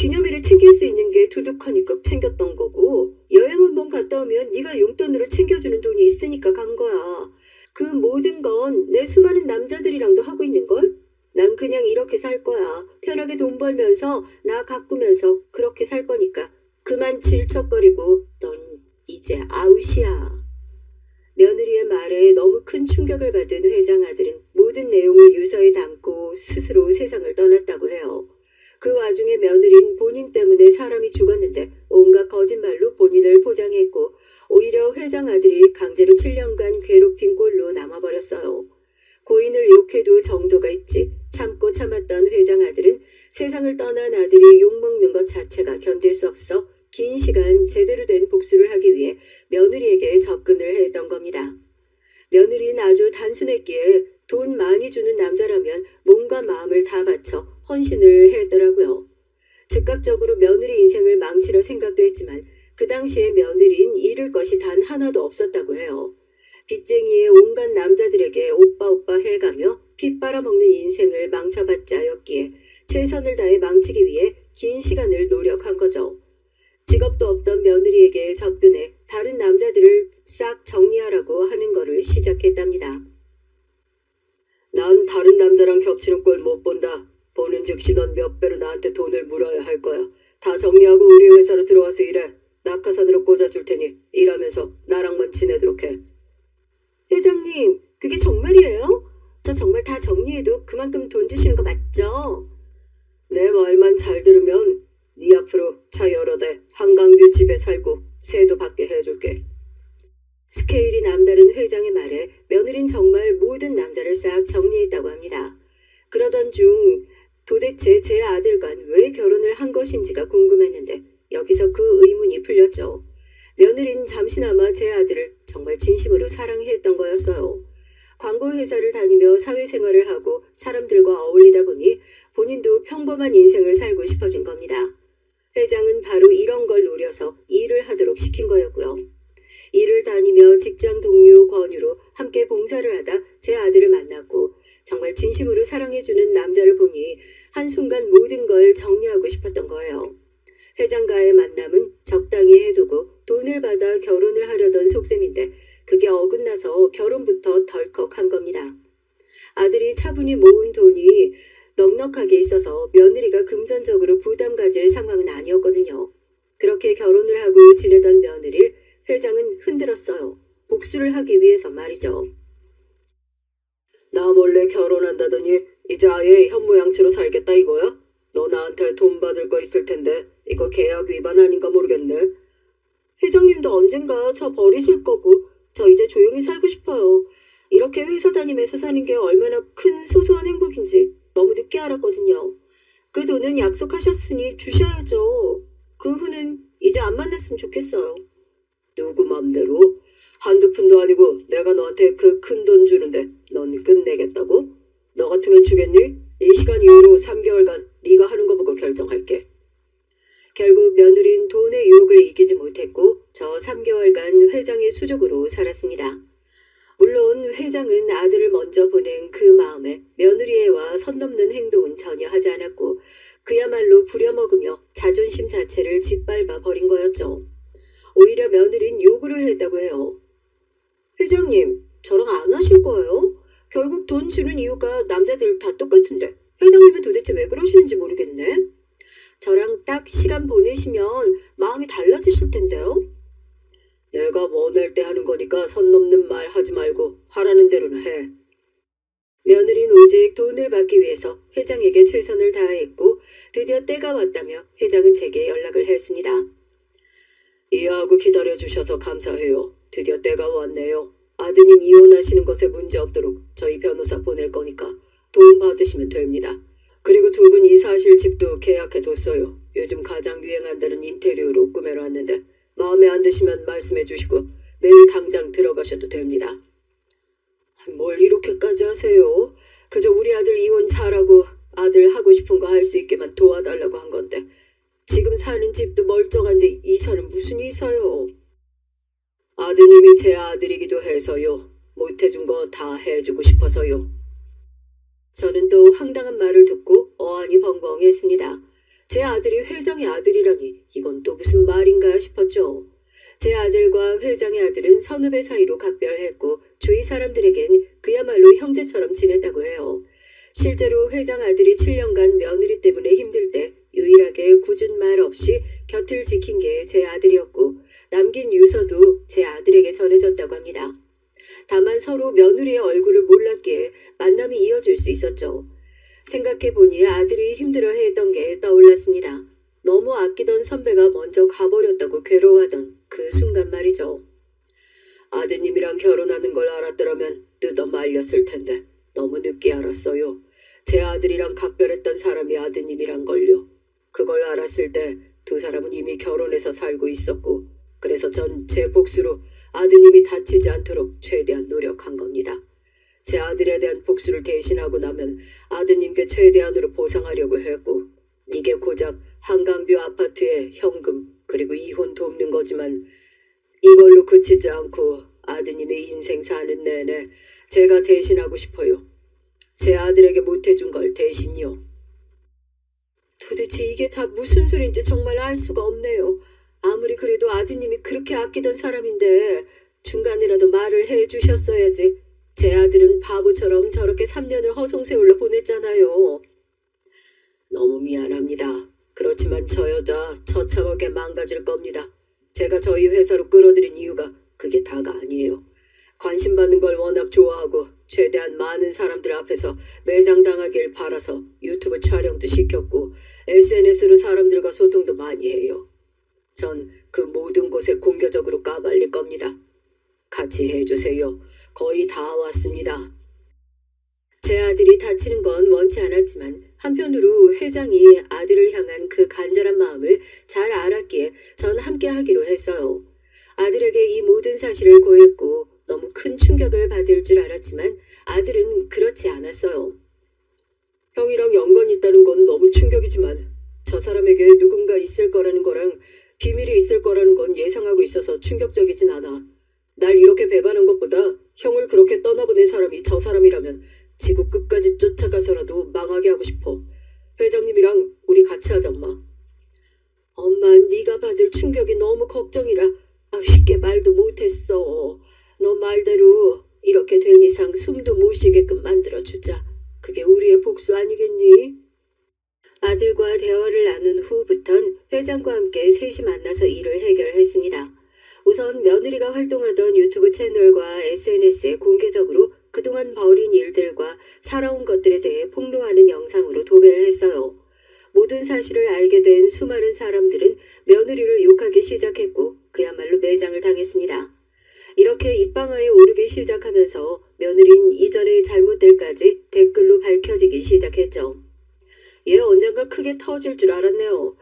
기념일에 챙길 수 있는 게 두둑하니까 챙겼던 거고 여행 한번 갔다 오면 네가 용돈으로 챙겨주는 돈이 있으니까 간 거야. 그 모든 건 내 수많은 남자들이랑도 하고 있는걸? 난 그냥 이렇게 살 거야. 편하게 돈 벌면서 나 가꾸면서 그렇게 살 거니까 그만 질척거리고 넌 이제 아웃이야. 며느리의 말에 너무 큰 충격을 받은 회장 아들은 모든 내용을 유서에 담고 스스로 세상을 떠났다고 해요. 그 와중에 며느린 본인 때문에 사람이 죽었는데 온갖 거짓말로 본인을 포장했고 오히려 회장 아들이 강제로 7년간 괴롭힌 꼴로 남아버렸어요. 고인을 욕해도 정도가 있지 참고 참았던 회장 아들은 세상을 떠난 아들이 욕먹는 것 자체가 견딜 수 없어 긴 시간 제대로 된 복수를 하기 위해 며느리에게 접근을 했던 겁니다. 며느리는 아주 단순했기에 돈 많이 주는 남자라면 몸과 마음을 다 바쳐 헌신을 했더라고요. 즉각적으로 며느리 인생을 망치려 생각도 했지만 그 당시에 며느리는 잃을 것이 단 하나도 없었다고 해요. 빚쟁이의 온갖 남자들에게 오빠 오빠 해가며 피 빨아먹는 인생을 망쳐봤자였기에 최선을 다해 망치기 위해 긴 시간을 노력한 거죠. 직업도 없던 며느리에게 접근해 다른 남자들을 싹 정리하라고 하는 거를 시작했답니다. 난 다른 남자랑 겹치는 꼴 못 본다. 보는 즉시 넌 몇 배로 나한테 돈을 물어야 할 거야. 다 정리하고 우리 회사로 들어와서 일해. 낙하산으로 꽂아줄 테니 일하면서 나랑만 지내도록 해. 회장님, 그게 정말이에요? 저 정말 다 정리해도 그만큼 돈 주시는 거 맞죠? 내 말만 잘 들으면 네 앞으로 차 여러 대 한강뷰 집에 살고 세도 받게 해줄게. 스케일이 남다른 회장의 말에 며느린 정말 모든 남자를 싹 정리했다고 합니다. 그러던 중 도대체 제 아들과 왜 결혼을 한 것인지가 궁금했는데 여기서 그 의문이 풀렸죠. 며느린 잠시나마 제 아들을 정말 진심으로 사랑했던 거였어요. 광고회사를 다니며 사회생활을 하고 사람들과 어울리다 보니 본인도 평범한 인생을 살고 싶어진 겁니다. 회장은 바로 이런 걸 노려서 일을 하도록 시킨 거였고요. 일을 다니며 직장 동료 권유로 함께 봉사를 하다 제 아들을 만났고 정말 진심으로 사랑해주는 남자를 보니 한순간 모든 걸 정리하고 싶었던 거예요. 회장과의 만남은 적당히 해두고 돈을 받아 결혼을 하려던 속셈인데 그게 어긋나서 결혼부터 덜컥한 겁니다. 아들이 차분히 모은 돈이 넉넉하게 있어서 며느리가 금전적으로 부담 가질 상황은 아니었거든요. 그렇게 결혼을 하고 지내던 며느리를 회장은 흔들었어요. 복수를 하기 위해서 말이죠. 나 몰래 결혼한다더니 이제 아예 현모양처로 살겠다 이거야? 너 나한테 돈 받을 거 있을 텐데 이거 계약 위반 아닌가 모르겠네. 회장님도 언젠가 저 버리실 거고 저 이제 조용히 살고 싶어요. 이렇게 회사 다니면서 사는 게 얼마나 큰 소소한 행복인지 너무 늦게 알았거든요. 그 돈은 약속하셨으니 주셔야죠. 그 후는 이제 안 만났으면 좋겠어요. 누구 맘대로? 한두 푼도 아니고 내가 너한테 그 큰 돈 주는데 넌 끝내겠다고? 너 같으면 주겠니? 이 시간 이후로 3개월간 네가 하는 거 보고 결정할게. 결국 며느린 돈의 유혹을 이기지 못했고 저 3개월간 회장의 수족으로 살았습니다. 물론 회장은 아들을 먼저 보낸 그 마음에 며느리애와 선 넘는 행동은 전혀 하지 않았고 그야말로 부려먹으며 자존심 자체를 짓밟아 버린 거였죠. 오히려 며느린 요구를 했다고 해요. 회장님, 저랑 안 하실 거예요? 결국 돈 주는 이유가 남자들 다 똑같은데 회장님은 도대체 왜 그러시는지 모르겠네. 저랑 딱 시간 보내시면 마음이 달라지실 텐데요. 내가 원할 때 하는 거니까 선 넘는 말 하지 말고 하라는 대로는 해. 며느리는 오직 돈을 받기 위해서 회장에게 최선을 다했고 드디어 때가 왔다며 회장은 제게 연락을 했습니다. 이해하고 기다려주셔서 감사해요. 드디어 때가 왔네요. 아드님 이혼하시는 것에 문제 없도록 저희 변호사 보낼 거니까 돈 받으시면 됩니다. 그리고 두 분 이사하실 집도 계약해뒀어요. 요즘 가장 유행한다는 인테리어로 꾸며놨는데 마음에 안 드시면 말씀해 주시고 내일 당장 들어가셔도 됩니다. 뭘 이렇게까지 하세요? 그저 우리 아들 이혼 잘하고 아들 하고 싶은 거 할 수 있게만 도와달라고 한 건데 지금 사는 집도 멀쩡한데 이사는 무슨 이사요? 아드님이 제 아들이기도 해서요. 못해준 거 다 해주고 싶어서요. 저는 또 황당한 말을 듣고 어안이 벙벙했습니다. 제 아들이 회장의 아들이라니 이건 또 무슨 말인가 싶었죠. 제 아들과 회장의 아들은 선후배 사이로 각별했고 주위 사람들에겐 그야말로 형제처럼 지냈다고 해요. 실제로 회장 아들이 7년간 며느리 때문에 힘들 때 유일하게 굳은 말 없이 곁을 지킨 게 제 아들이었고 남긴 유서도 제 아들에게 전해졌다고 합니다. 다만 서로 며느리의 얼굴을 몰랐기에 만남이 이어질 수 있었죠. 생각해보니 아들이 힘들어했던 게 떠올랐습니다. 너무 아끼던 선배가 먼저 가버렸다고 괴로워하던 그 순간 말이죠. 아드님이랑 결혼하는 걸 알았더라면 뜯어 말렸을 텐데 너무 늦게 알았어요. 제 아들이랑 각별했던 사람이 아드님이란 걸요. 그걸 알았을 때 두 사람은 이미 결혼해서 살고 있었고 그래서 전 제 복수로 아드님이 다치지 않도록 최대한 노력한 겁니다. 제 아들에 대한 복수를 대신하고 나면 아드님께 최대한으로 보상하려고 했고 이게 고작 한강뷰 아파트의 현금 그리고 이혼 돕는 거지만 이걸로 그치지 않고 아드님의 인생 사는 내내 제가 대신하고 싶어요. 제 아들에게 못해준 걸 대신요. 도대체 이게 다 무슨 소린지 정말 알 수가 없네요. 아무리 그래도 아드님이 그렇게 아끼던 사람인데 중간이라도 말을 해주셨어야지. 제 아들은 바보처럼 저렇게 3년을 허송세월로 보냈잖아요. 너무 미안합니다. 그렇지만 저 여자 처참하게 망가질 겁니다. 제가 저희 회사로 끌어들인 이유가 그게 다가 아니에요. 관심받는 걸 워낙 좋아하고 최대한 많은 사람들 앞에서 매장당하길 바라서 유튜브 촬영도 시켰고 SNS로 사람들과 소통도 많이 해요. 전 그 모든 곳에 공개적으로 까발릴 겁니다. 같이 해주세요. 거의 다 왔습니다. 제 아들이 다치는 건 원치 않았지만 한편으로 회장이 아들을 향한 그 간절한 마음을 잘 알았기에 전 함께 하기로 했어요. 아들에게 이 모든 사실을 고했고 너무 큰 충격을 받을 줄 알았지만 아들은 그렇지 않았어요. 형이랑 연관이 있다는 건 너무 충격이지만 저 사람에게 누군가 있을 거라는 거랑 비밀이 있을 거라는 건 예상하고 있어서 충격적이진 않아. 날 이렇게 배반한 것보다 형을 그렇게 떠나보낸 사람이 저 사람이라면 지구 끝까지 쫓아가서라도 망하게 하고 싶어. 회장님이랑 우리 같이 하자, 엄마. 엄마, 네가 받을 충격이 너무 걱정이라 쉽게 말도 못했어. 너 말대로 이렇게 된 이상 숨도 못 쉬게끔 만들어주자. 그게 우리의 복수 아니겠니? 아들과 대화를 나눈 후부턴 회장과 함께 셋이 만나서 일을 해결했습니다. 우선 며느리가 활동하던 유튜브 채널과 SNS에 공개적으로 그동안 벌인 일들과 살아온 것들에 대해 폭로하는 영상으로 도배를 했어요. 모든 사실을 알게 된 수많은 사람들은 며느리를 욕하기 시작했고 그야말로 매장을 당했습니다. 이렇게 입방아에 오르기 시작하면서 며느린 이전의 잘못들까지 댓글로 밝혀지기 시작했죠. 얘 언젠가 크게 터질 줄 알았네요.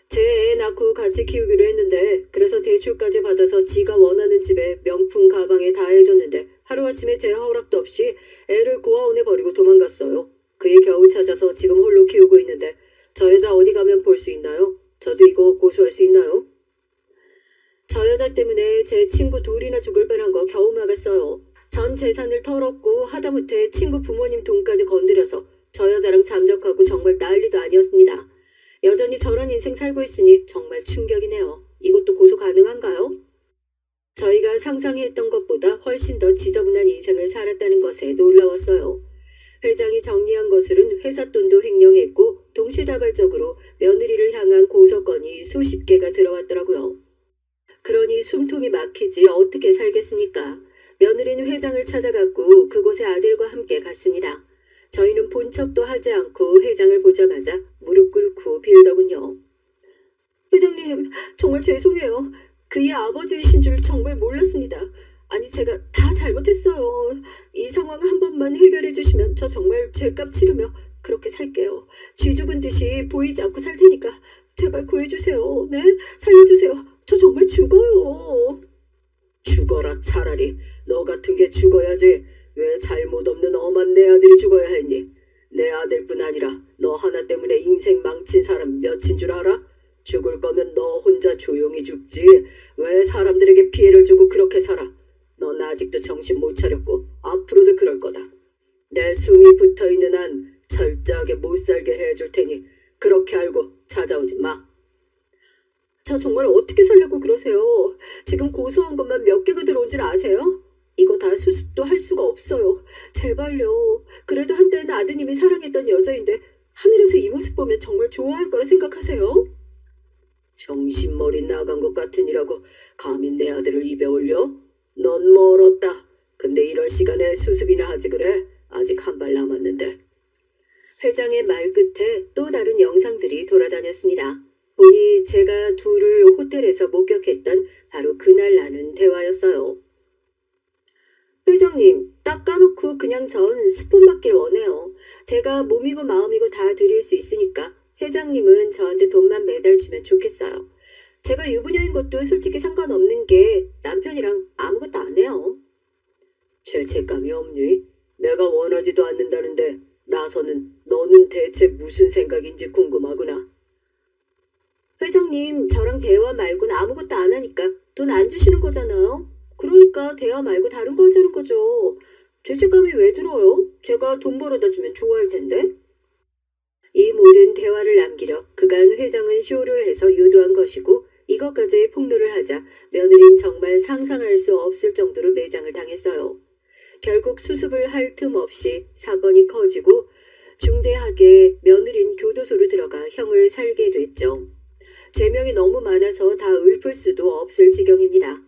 제 애 낳고 같이 키우기로 했는데 그래서 대출까지 받아서 지가 원하는 집에 명품 가방에 다 해줬는데 하루아침에 제 허락도 없이 애를 고아원에 버리고 도망갔어요. 그 애 겨우 찾아서 지금 홀로 키우고 있는데 저 여자 어디 가면 볼 수 있나요? 저도 이거 고소할 수 있나요? 저 여자 때문에 제 친구 둘이나 죽을 뻔한 거 겨우 막았어요. 전 재산을 털었고 하다못해 친구 부모님 돈까지 건드려서 저 여자랑 잠적하고 정말 난리도 아니었습니다. 여전히 저런 인생 살고 있으니 정말 충격이네요. 이것도 고소 가능한가요? 저희가 상상했던 것보다 훨씬 더 지저분한 인생을 살았다는 것에 놀라웠어요. 회장이 정리한 것으로는 회사 돈도 횡령했고 동시다발적으로 며느리를 향한 고소 건이 수십 개가 들어왔더라고요. 그러니 숨통이 막히지 어떻게 살겠습니까? 며느리는 회장을 찾아갔고 그곳에 아들과 함께 갔습니다. 저희는 본 척도 하지 않고 회장을 보자마자 무릎 꿇고 빌더군요. 회장님, 정말 죄송해요. 그의 아버지이신 줄 정말 몰랐습니다. 아니, 제가 다 잘못했어요. 이 상황 한 번만 해결해 주시면 저 정말 죄값 치르며 그렇게 살게요. 쥐 죽은 듯이 보이지 않고 살 테니까 제발 구해주세요. 네? 살려주세요. 저 정말 죽어요. 죽어라 차라리. 너 같은 게 죽어야지. 왜 잘못 없는 엄한 내 아들이 죽어야 했니? 내 아들뿐 아니라 너 하나 때문에 인생 망친 사람 몇인 줄 알아? 죽을 거면 너 혼자 조용히 죽지. 왜 사람들에게 피해를 주고 그렇게 살아? 넌 아직도 정신 못 차렸고 앞으로도 그럴 거다. 내 숨이 붙어있는 한 철저하게 못 살게 해줄 테니 그렇게 알고 찾아오지 마. 저 정말 어떻게 살려고 그러세요? 지금 고소한 것만 몇 개가 들어온 줄 아세요? 이거 다 수습도 할 수가 없어요. 제발요. 그래도 한때는 아드님이 사랑했던 여자인데 하늘에서 이 모습 보면 정말 좋아할 거라 생각하세요? 정신머리 나간 것 같으니라고 감히 내 아들을 입에 올려? 넌 멀었다. 근데 이럴 시간에 수습이나 하지 그래? 아직 한 발 남았는데. 회장의 말 끝에 또 다른 영상들이 돌아다녔습니다. 보니 제가 둘을 호텔에서 목격했던 바로 그날 나눈 대화였어요. 회장님, 딱 까놓고 그냥 전 스폰 받길 원해요. 제가 몸이고 마음이고 다 드릴 수 있으니까 회장님은 저한테 돈만 매달 주면 좋겠어요. 제가 유부녀인 것도 솔직히 상관없는 게 남편이랑 아무것도 안 해요. 죄책감이 없니? 내가 원하지도 않는다는데 나서는 너는 대체 무슨 생각인지 궁금하구나. 회장님, 저랑 대화 말고는 아무것도 안 하니까 돈 안 주시는 거잖아요. 그러니까 대화 말고 다른 거 하자는 거죠. 죄책감이 왜 들어요? 제가 돈 벌어다 주면 좋아할 텐데. 이 모든 대화를 남기려 그간 회장은 쇼를 해서 유도한 것이고 이것까지 폭로를 하자 며느린 정말 상상할 수 없을 정도로 매장을 당했어요. 결국 수습을 할 틈 없이 사건이 커지고 중대하게 며느린 교도소로 들어가 형을 살게 됐죠. 죄명이 너무 많아서 다 읊을 수도 없을 지경입니다.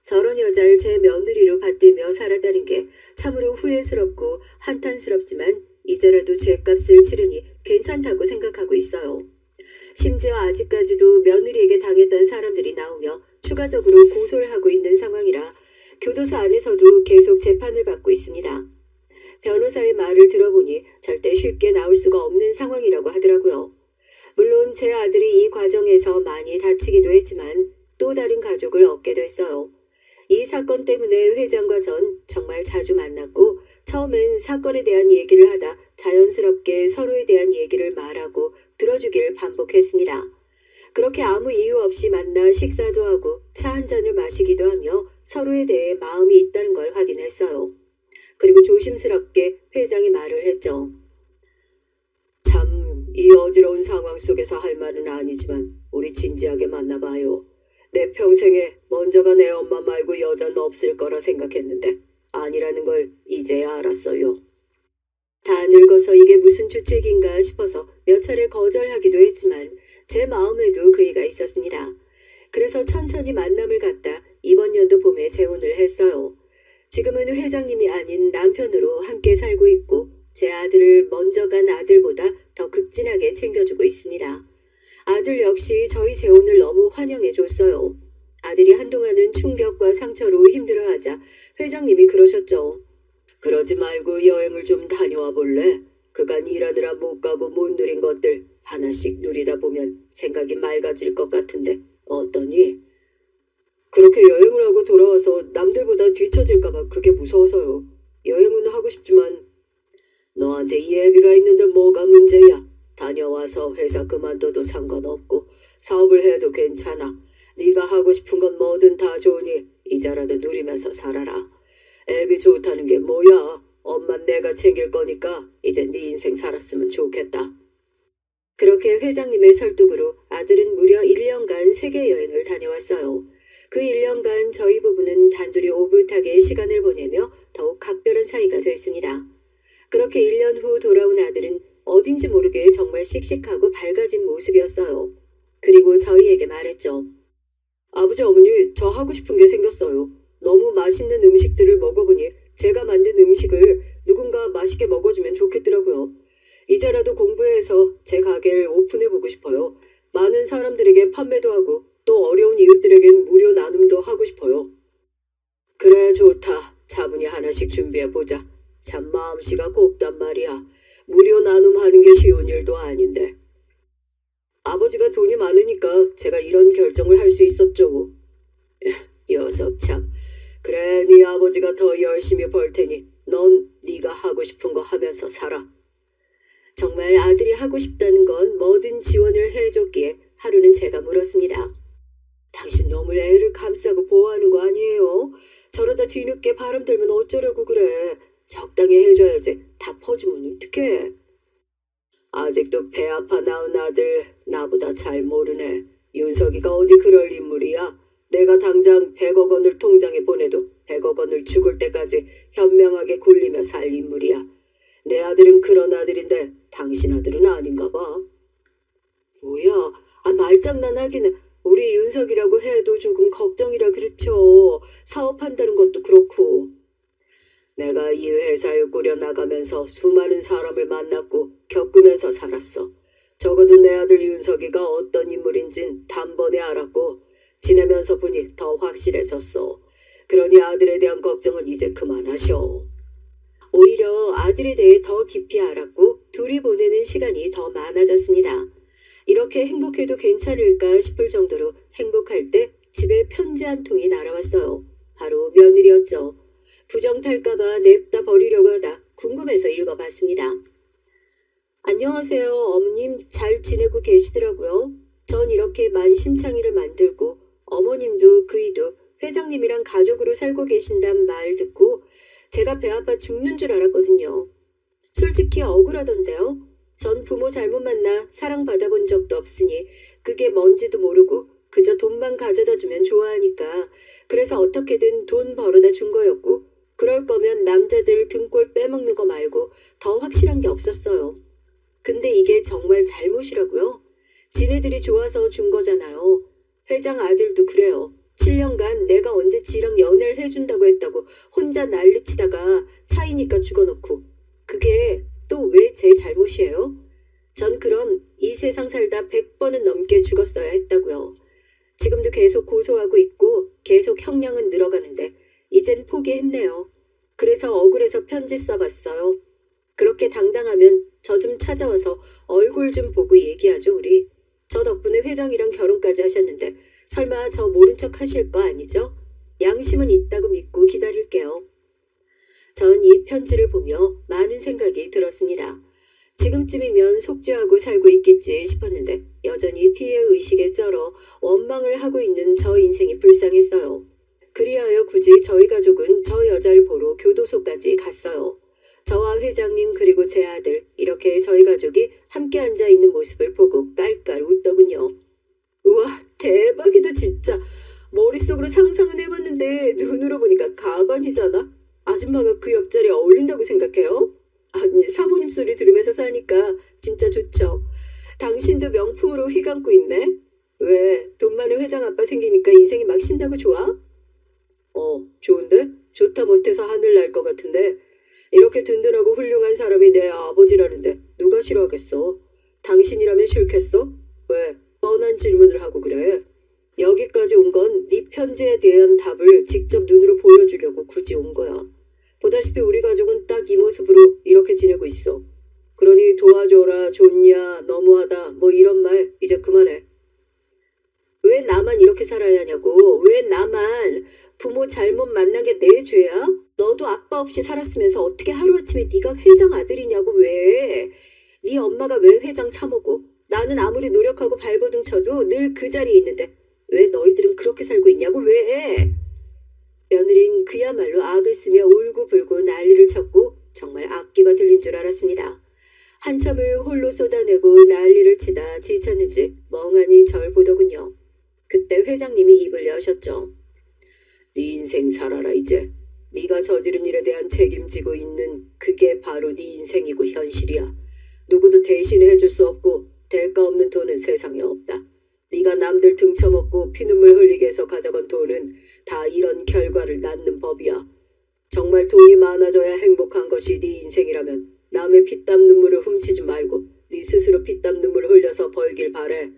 저런 여자를 제 며느리로 받들며 살았다는 게 참으로 후회스럽고 한탄스럽지만 이제라도 죄값을 치르니 괜찮다고 생각하고 있어요. 심지어 아직까지도 며느리에게 당했던 사람들이 나오며 추가적으로 고소를 하고 있는 상황이라 교도소 안에서도 계속 재판을 받고 있습니다. 변호사의 말을 들어보니 절대 쉽게 나올 수가 없는 상황이라고 하더라고요. 물론 제 아들이 이 과정에서 많이 다치기도 했지만 또 다른 가족을 얻게 됐어요. 이 사건 때문에 회장과 전 정말 자주 만났고 처음엔 사건에 대한 얘기를 하다 자연스럽게 서로에 대한 얘기를 말하고 들어주길 반복했습니다. 그렇게 아무 이유 없이 만나 식사도 하고 차 한 잔을 마시기도 하며 서로에 대해 마음이 있다는 걸 확인했어요. 그리고 조심스럽게 회장이 말을 했죠. 참, 이 어지러운 상황 속에서 할 말은 아니지만 우리 진지하게 만나봐요. 내 평생에 먼저가 내 엄마 말고 여자는 없을 거라 생각했는데 아니라는 걸 이제야 알았어요. 다 늙어서 이게 무슨 주책인가 싶어서 몇 차례 거절하기도 했지만 제 마음에도 그이가 있었습니다. 그래서 천천히 만남을 갖다 이번 연도 봄에 재혼을 했어요. 지금은 회장님이 아닌 남편으로 함께 살고 있고 제 아들을 먼저 간 아들보다 더 극진하게 챙겨주고 있습니다. 아들 역시 저희 재혼을 너무 환영해 줬어요. 아들이 한동안은 충격과 상처로 힘들어하자 회장님이 그러셨죠. 그러지 말고 여행을 좀 다녀와 볼래? 그간 일하느라 못 가고 못 누린 것들 하나씩 누리다 보면 생각이 맑아질 것 같은데 어떠니? 그렇게 여행을 하고 돌아와서 남들보다 뒤처질까봐 그게 무서워서요. 여행은 하고 싶지만 너한테 예비가 있는데 뭐가 문제야? 다녀와서 회사 그만둬도 상관없고 사업을 해도 괜찮아. 네가 하고 싶은 건 뭐든 다 좋으니 이자라도 누리면서 살아라. 애비 좋다는 게 뭐야? 엄만 내가 챙길 거니까 이제 네 인생 살았으면 좋겠다. 그렇게 회장님의 설득으로 아들은 무려 1년간 세계 여행을 다녀왔어요. 그 1년간 저희 부부는 단둘이 오붓하게 시간을 보내며 더욱 각별한 사이가 됐습니다. 그렇게 1년 후 돌아온 아들은 어딘지 모르게 정말 씩씩하고 밝아진 모습이었어요. 그리고 저희에게 말했죠. 아버지 어머니 저 하고 싶은 게 생겼어요. 너무 맛있는 음식들을 먹어보니 제가 만든 음식을 누군가 맛있게 먹어주면 좋겠더라고요. 이제라도 공부해서 제 가게를 오픈해보고 싶어요. 많은 사람들에게 판매도 하고 또 어려운 이웃들에겐 무료 나눔도 하고 싶어요. 그래 좋다. 차분히 하나씩 준비해보자. 참 마음씨가 곱단 말이야. 무료 나눔하는 게 쉬운 일도 아닌데. 아버지가 돈이 많으니까 제가 이런 결정을 할 수 있었죠. 녀석 참. 그래 네 아버지가 더 열심히 벌 테니 넌 네가 하고 싶은 거 하면서 살아. 정말 아들이 하고 싶다는 건 뭐든 지원을 해줬기에 하루는 제가 물었습니다. 당신 너무 애를 감싸고 보호하는 거 아니에요? 저러다 뒤늦게 바람 들면 어쩌려고 그래. 적당히 해줘야지. 다 퍼주면 어떡해. 아직도 배 아파 낳은 아들 나보다 잘 모르네. 윤석이가 어디 그럴 인물이야. 내가 당장 100억 원을 통장에 보내도 100억 원을 죽을 때까지 현명하게 굴리며 살 인물이야. 내 아들은 그런 아들인데 당신 아들은 아닌가 봐. 뭐야, 말장난하기는. 우리 윤석이라고 해도 조금 걱정이라 그렇죠. 사업한다는 것도 그렇고. 내가 이 회사를 꾸려나가면서 수많은 사람을 만났고 겪으면서 살았어. 적어도 내 아들 윤석이가 어떤 인물인진 단번에 알았고 지내면서 보니 더 확실해졌어. 그러니 아들에 대한 걱정은 이제 그만하셔. 오히려 아들에 대해 더 깊이 알았고 둘이 보내는 시간이 더 많아졌습니다. 이렇게 행복해도 괜찮을까 싶을 정도로 행복할 때 집에 편지 한 통이 날아왔어요. 바로 며느리였죠. 부정 탈까봐 냅다 버리려고 하다 궁금해서 읽어봤습니다. 안녕하세요. 어머님 잘 지내고 계시더라고요. 전 이렇게 만신창이를 만들고 어머님도 그이도 회장님이랑 가족으로 살고 계신단 말 듣고 제가 배 아파 죽는 줄 알았거든요. 솔직히 억울하던데요. 전 부모 잘못 만나 사랑받아본 적도 없으니 그게 뭔지도 모르고 그저 돈만 가져다 주면 좋아하니까 그래서 어떻게든 돈 벌어다 준 거였고 그럴 거면 남자들 등골 빼먹는 거 말고 더 확실한 게 없었어요. 근데 이게 정말 잘못이라고요? 지네들이 좋아서 준 거잖아요. 회장 아들도 그래요. 7년간 내가 언제 지랑 연애를 해준다고 했다고 혼자 난리치다가 차이니까 죽어놓고 그게 또 왜 제 잘못이에요? 전 그럼 이 세상 살다 100번은 넘게 죽었어야 했다고요. 지금도 계속 고소하고 있고 계속 형량은 늘어가는데 이젠 포기했네요. 그래서 억울해서 편지 써봤어요. 그렇게 당당하면 저 좀 찾아와서 얼굴 좀 보고 얘기하죠 우리. 저 덕분에 회장이랑 결혼까지 하셨는데 설마 저 모른 척 하실 거 아니죠? 양심은 있다고 믿고 기다릴게요. 전 이 편지를 보며 많은 생각이 들었습니다. 지금쯤이면 속죄하고 살고 있겠지 싶었는데 여전히 피해의식에 쩔어 원망을 하고 있는 저 인생이 불쌍했어요. 그리하여 굳이 저희 가족은 저 여자를 보러 교도소까지 갔어요. 저와 회장님 그리고 제 아들 이렇게 저희 가족이 함께 앉아있는 모습을 보고 깔깔 웃더군요. 우와 대박이다 진짜. 머릿속으로 상상은 해봤는데 눈으로 보니까 가관이잖아. 아줌마가 그 옆자리에 어울린다고 생각해요? 아니 사모님 소리 들으면서 사니까 진짜 좋죠. 당신도 명품으로 휘감고 있네. 왜 돈 많은 회장 아빠 생기니까 인생이 막 신나고 좋아? 좋은데? 좋다 못해서 하늘 날 것 같은데 이렇게 든든하고 훌륭한 사람이 내 아버지라는데 누가 싫어하겠어? 당신이라면 싫겠어? 왜 뻔한 질문을 하고 그래? 여기까지 온 건 네 편지에 대한 답을 직접 눈으로 보여주려고 굳이 온 거야. 보다시피 우리 가족은 딱 이 모습으로 이렇게 지내고 있어. 그러니 도와줘라, 좋냐, 너무하다 뭐 이런 말 이제 그만해. 왜 나만 이렇게 살아야 하냐고. 왜 나만. 부모 잘못 만난 게 내 죄야? 너도 아빠 없이 살았으면서 어떻게 하루아침에 네가 회장 아들이냐고. 왜? 네 엄마가 왜 회장 사모고 나는 아무리 노력하고 발버둥 쳐도 늘 그 자리에 있는데 왜 너희들은 그렇게 살고 있냐고. 왜? 며느린 그야말로 악을 쓰며 울고불고 난리를 쳤고 정말 악기가 들린 줄 알았습니다. 한참을 홀로 쏟아내고 난리를 치다 지쳤는지 멍하니 절 보더군요. 그때 회장님이 입을 여셨죠. 네 인생 살아라 이제. 네가 저지른 일에 대한 책임지고 있는 그게 바로 네 인생이고 현실이야. 누구도 대신해 해줄 수 없고 대가 없는 돈은 세상에 없다. 네가 남들 등쳐먹고 피눈물 흘리게 해서 가져간 돈은 다 이런 결과를 낳는 법이야. 정말 돈이 많아져야 행복한 것이 네 인생이라면 남의 피땀 눈물을 훔치지 말고 네 스스로 피땀 눈물을 흘려서 벌길 바래.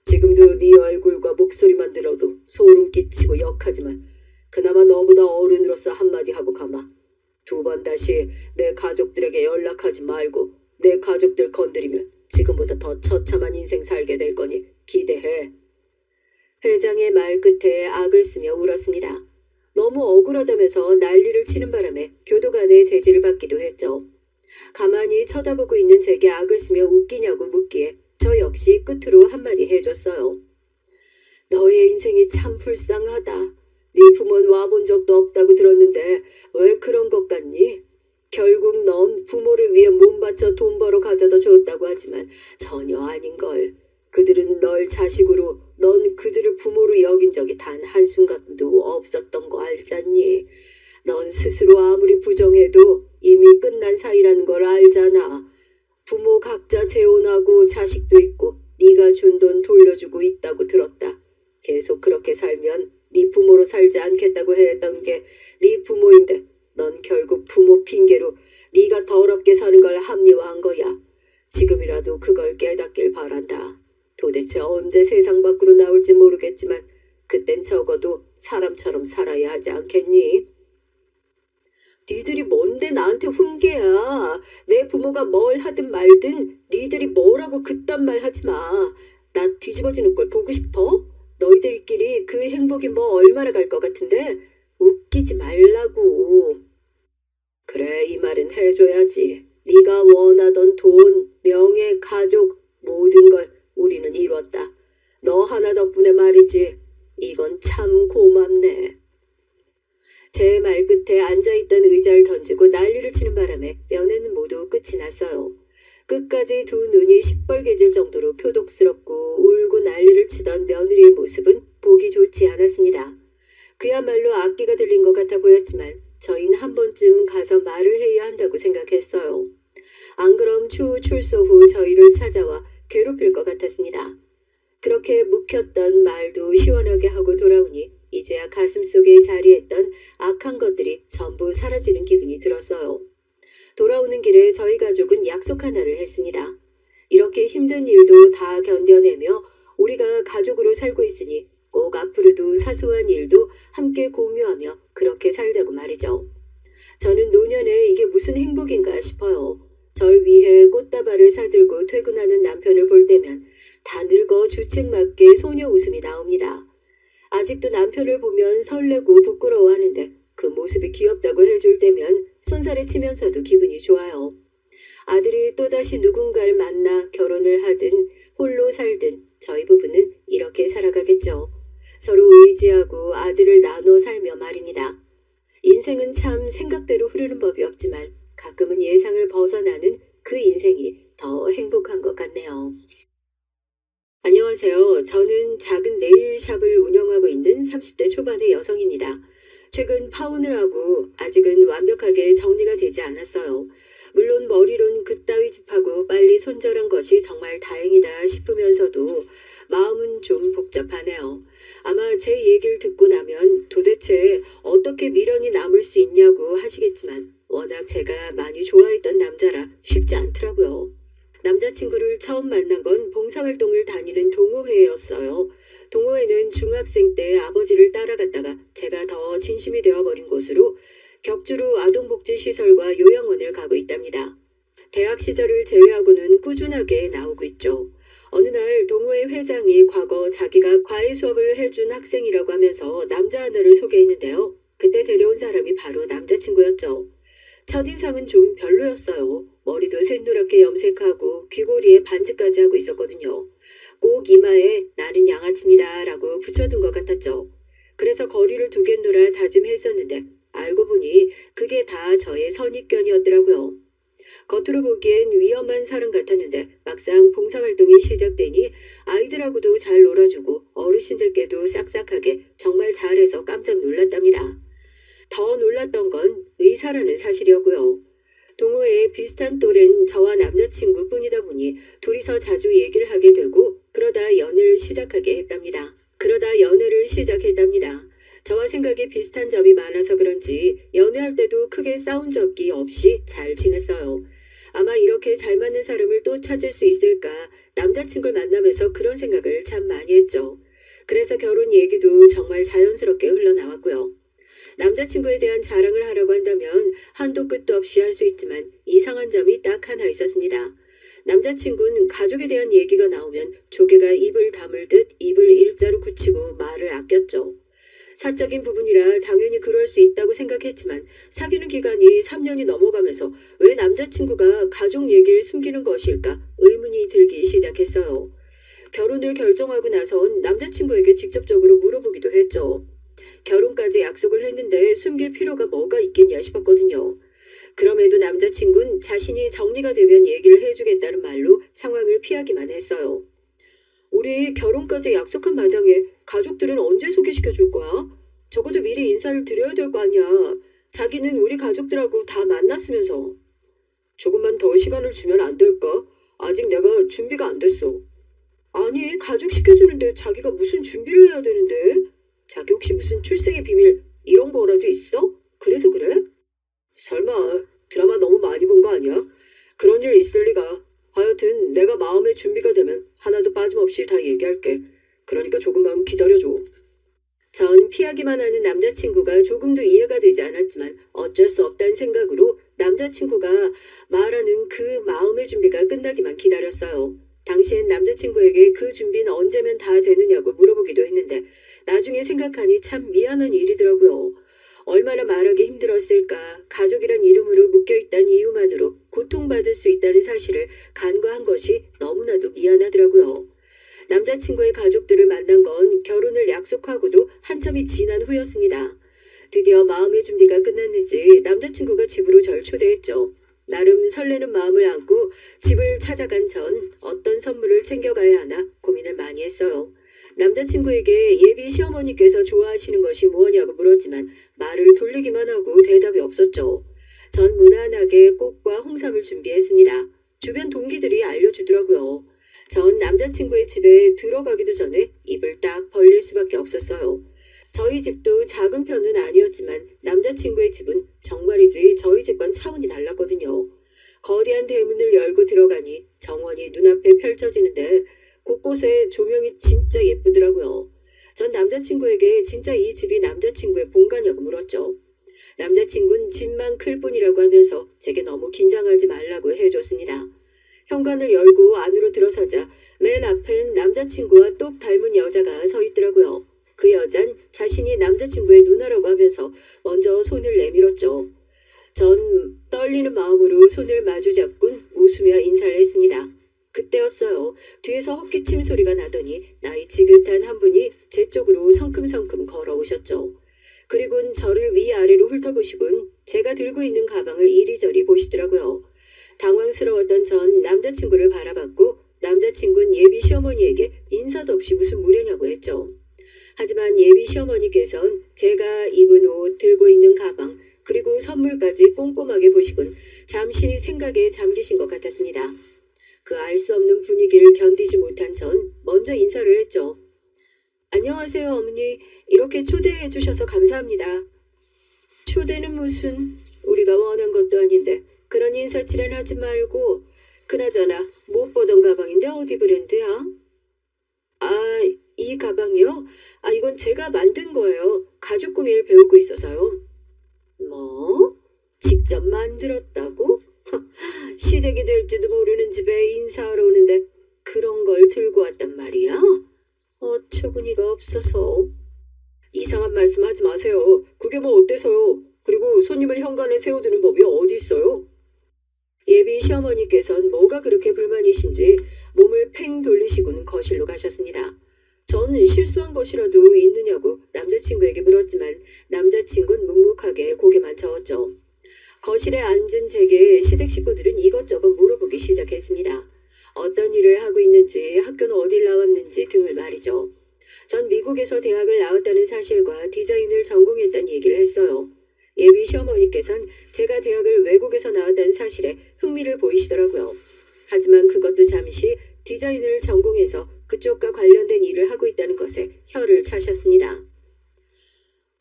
지금도 네 얼굴과 목소리만 들어도 소름 끼치고 역하지만 그나마 너보다 어른으로서 한마디 하고 가마. 두 번 다시 내 가족들에게 연락하지 말고 내 가족들 건드리면 지금보다 더 처참한 인생 살게 될 거니 기대해. 회장의 말 끝에 악을 쓰며 울었습니다. 너무 억울하다면서 난리를 치는 바람에 교도관의 제지를 받기도 했죠. 가만히 쳐다보고 있는 제게 악을 쓰며 웃기냐고 묻기에 저 역시 끝으로 한마디 해줬어요. 너의 인생이 참 불쌍하다. 네 부모는 와본 적도 없다고 들었는데 왜 그런 것 같니? 결국 넌 부모를 위해 몸 바쳐 돈 벌어 가져다 줬다고 하지만 전혀 아닌걸. 그들은 널 자식으로, 넌 그들을 부모로 여긴 적이 단 한순간도 없었던 거 알잖니? 넌 스스로 아무리 부정해도 이미 끝난 사이라는 걸 알잖아. 부모 각자 재혼하고 자식도 있고 네가 준 돈 돌려주고 있다고 들었다. 계속 그렇게 살면 네 부모로 살지 않겠다고 했던 게 네 부모인데 넌 결국 부모 핑계로 네가 더럽게 사는 걸 합리화한 거야. 지금이라도 그걸 깨닫길 바란다. 도대체 언제 세상 밖으로 나올지 모르겠지만 그땐 적어도 사람처럼 살아야 하지 않겠니? 니들이 뭔데 나한테 훈계야. 내 부모가 뭘 하든 말든 니들이 뭐라고 그딴 말 하지 마. 나 뒤집어지는 걸 보고 싶어? 너희들끼리 그 행복이 뭐 얼마나 갈 것 같은데? 웃기지 말라고. 그래, 이 말은 해줘야지. 네가 원하던 돈, 명예, 가족, 모든 걸 우리는 이뤘다. 너 하나 덕분에 말이지. 이건 참 고맙네. 제 말 끝에 앉아있던 의자를 던지고 난리를 치는 바람에 면회는 모두 끝이 났어요. 끝까지 두 눈이 시뻘개질 정도로 표독스럽고 울고 난리를 치던 며느리의 모습은 보기 좋지 않았습니다. 그야말로 악기가 들린 것 같아 보였지만 저희는 한 번쯤 가서 말을 해야 한다고 생각했어요. 안 그럼 추후 출소 후 저희를 찾아와 괴롭힐 것 같았습니다. 그렇게 묵혔던 말도 시원하게 하고 돌아오니 이제야 가슴속에 자리했던 악한 것들이 전부 사라지는 기분이 들었어요. 돌아오는 길에 저희 가족은 약속 하나를 했습니다. 이렇게 힘든 일도 다 견뎌내며 우리가 가족으로 살고 있으니 꼭 앞으로도 사소한 일도 함께 공유하며 그렇게 살자고 말이죠. 저는 노년에 이게 무슨 행복인가 싶어요. 절 위해 꽃다발을 사들고 퇴근하는 남편을 볼 때면 다 늙어 주책맞게 소녀 웃음이 나옵니다. 아직도 남편을 보면 설레고 부끄러워하는데 그 모습이 귀엽다고 해줄 때면 손살에 치면서도 기분이 좋아요. 아들이 또다시 누군가를 만나 결혼을 하든 홀로 살든 저희 부부는 이렇게 살아가겠죠. 서로 의지하고 아들을 나눠 살며 말입니다. 인생은 참 생각대로 흐르는 법이 없지만 가끔은 예상을 벗어나는 그 인생이 더 행복한 것 같네요. 안녕하세요. 저는 작은 네일샵을 운영하고 있는 30대 초반의 여성입니다. 최근 파혼을 하고 아직은 완벽하게 정리가 되지 않았어요. 물론 머리론 그따위 짚하고 빨리 손절한 것이 정말 다행이다 싶으면서도 마음은 좀 복잡하네요. 아마 제 얘기를 듣고 나면 도대체 어떻게 미련이 남을 수 있냐고 하시겠지만 워낙 제가 많이 좋아했던 남자라 쉽지 않더라고요. 남자친구를 처음 만난 건 봉사활동을 다니는 동호회였어요. 동호회는 중학생 때 아버지를 따라갔다가 제가 더 진심이 되어버린 곳으로 격주로 아동복지시설과 요양원을 가고 있답니다. 대학 시절을 제외하고는 꾸준하게 나오고 있죠. 어느 날 동호회 회장이 과거 자기가 과외 수업을 해준 학생이라고 하면서 남자 하나를 소개했는데요. 그때 데려온 사람이 바로 남자친구였죠. 첫인상은 좀 별로였어요. 머리도 샛노랗게 염색하고 귀걸이에 반지까지 하고 있었거든요. 꼭 이마에 나는 양아치입니다 라고 붙여둔 것 같았죠. 그래서 거리를 두겠노라 다짐했었는데 알고 보니 그게 다 저의 선입견이었더라고요. 겉으로 보기엔 위험한 사람 같았는데 막상 봉사활동이 시작되니 아이들하고도 잘 놀아주고 어르신들께도 싹싹하게 정말 잘해서 깜짝 놀랐답니다. 더 놀랐던 건 의사라는 사실이었고요. 동호회에 비슷한 또래는 저와 남자친구 뿐이다 보니 둘이서 자주 얘기를 하게 되고 그러다 연애를 시작했답니다. 저와 생각이 비슷한 점이 많아서 그런지 연애할 때도 크게 싸운 적이 없이 잘 지냈어요. 아마 이렇게 잘 맞는 사람을 또 찾을 수 있을까 남자친구를 만나면서 그런 생각을 참 많이 했죠. 그래서 결혼 얘기도 정말 자연스럽게 흘러나왔고요. 남자친구에 대한 자랑을 하라고 한다면 한도 끝도 없이 할 수 있지만 이상한 점이 딱 하나 있었습니다. 남자친구는 가족에 대한 얘기가 나오면 조개가 입을 다물듯 입을 일자로 굳히고 말을 아꼈죠. 사적인 부분이라 당연히 그럴 수 있다고 생각했지만 사귀는 기간이 3년이 넘어가면서 왜 남자친구가 가족 얘기를 숨기는 것일까 의문이 들기 시작했어요. 결혼을 결정하고 나선 남자친구에게 직접적으로 물어보기도 했죠. 결혼까지 약속을 했는데 숨길 필요가 뭐가 있겠냐 싶었거든요. 그럼에도 남자친구는 자신이 정리가 되면 얘기를 해주겠다는 말로 상황을 피하기만 했어요. 우리 결혼까지 약속한 마당에 가족들은 언제 소개시켜 줄 거야? 적어도 미리 인사를 드려야 될 거 아니야. 자기는 우리 가족들하고 다 만났으면서. 조금만 더 시간을 주면 안 될까? 아직 내가 준비가 안 됐어. 아니, 가족 시켜주는데 자기가 무슨 준비를 해야 되는데? 자기 혹시 무슨 출생의 비밀 이런 거라도 있어? 그래서 그래? 설마 드라마 너무 많이 본 거 아니야? 그런 일 있을 리가. 하여튼 내가 마음의 준비가 되면 하나도 빠짐없이 다 얘기할게. 그러니까 조금만 기다려줘. 전 피하기만 하는 남자친구가 조금도 이해가 되지 않았지만 어쩔 수 없다는 생각으로 남자친구가 말하는 그 마음의 준비가 끝나기만 기다렸어요. 당시엔 남자친구에게 그 준비는 언제면 다 되느냐고 물어보기도 했는데 나중에 생각하니 참 미안한 일이더라고요. 얼마나 말하기 힘들었을까. 가족이란 이름으로 묶여있다는 이유만으로 고통받을 수 있다는 사실을 간과한 것이 너무나도 미안하더라고요. 남자친구의 가족들을 만난 건 결혼을 약속하고도 한참이 지난 후였습니다. 드디어 마음의 준비가 끝났는지 남자친구가 집으로 절 초대했죠. 나름 설레는 마음을 안고 집을 찾아간 전 어떤 선물을 챙겨가야 하나 고민을 많이 했어요. 남자친구에게 예비 시어머니께서 좋아하시는 것이 무엇냐고 물었지만 말을 돌리기만 하고 대답이 없었죠. 전 무난하게 꽃과 홍삼을 준비했습니다. 주변 동기들이 알려주더라고요. 전 남자친구의 집에 들어가기도 전에 입을 딱 벌릴 수밖에 없었어요. 저희 집도 작은 편은 아니었지만 남자친구의 집은 정말이지 저희 집과는 차원이 달랐거든요. 거대한 대문을 열고 들어가니 정원이 눈앞에 펼쳐지는데 곳곳에 조명이 진짜 예쁘더라고요. 전 남자친구에게 진짜 이 집이 남자친구의 본가냐고 물었죠. 남자친구는 집만 클 뿐이라고 하면서 제게 너무 긴장하지 말라고 해줬습니다. 현관을 열고 안으로 들어서자 맨 앞엔 남자친구와 똑 닮은 여자가 서 있더라고요. 그 여잔 자신이 남자친구의 누나라고 하면서 먼저 손을 내밀었죠. 전 떨리는 마음으로 손을 마주잡곤 웃으며 인사를 했습니다. 그때였어요. 뒤에서 헛기침 소리가 나더니 나이 지긋한 한 분이 제 쪽으로 성큼성큼 걸어오셨죠. 그리고는 저를 위아래로 훑어보시곤 제가 들고 있는 가방을 이리저리 보시더라고요. 당황스러웠던 전 남자친구를 바라봤고 남자친구는 예비 시어머니에게 인사도 없이 무슨 무례냐고 했죠. 하지만 예비 시어머니께서는 제가 입은 옷, 들고 있는 가방, 그리고 선물까지 꼼꼼하게 보시곤 잠시 생각에 잠기신 것 같았습니다. 그 알 수 없는 분위기를 견디지 못한 전 먼저 인사를 했죠. 안녕하세요, 어머니. 이렇게 초대해 주셔서 감사합니다. 초대는 무슨, 우리가 원한 것도 아닌데 그런 인사치레는 하지 말고. 그나저나 못 보던 가방인데 어디 브랜드야? 아, 이 가방이요? 아, 이건 제가 만든 거예요. 가죽 공예를 배우고 있어서요. 뭐? 직접 만들었다고? 시댁이 될지도 모르는 집에 인사하러 오는데 그런 걸 들고 왔단 말이야? 어처구니가 없어서. 이상한 말씀 하지 마세요. 그게 뭐 어때서요? 그리고 손님을 현관에 세워두는 법이 어디 있어요? 예비 시어머니께서는 뭐가 그렇게 불만이신지 몸을 팽 돌리시고는 거실로 가셨습니다. 전 실수한 것이라도 있느냐고 남자친구에게 물었지만 남자친구는 묵묵하게 고개만 저었죠. 거실에 앉은 제게 시댁 식구들은 이것저것 물어보기 시작했습니다. 어떤 일을 하고 있는지, 학교는 어딜 나왔는지 등을 말이죠. 전 미국에서 대학을 나왔다는 사실과 디자인을 전공했다는 얘기를 했어요. 예비 시어머니께서는 제가 대학을 외국에서 나왔다는 사실에 흥미를 보이시더라고요. 하지만 그것도 잠시 디자인을 전공해서 그쪽과 관련된 일을 하고 있다는 것에 혀를 차셨습니다.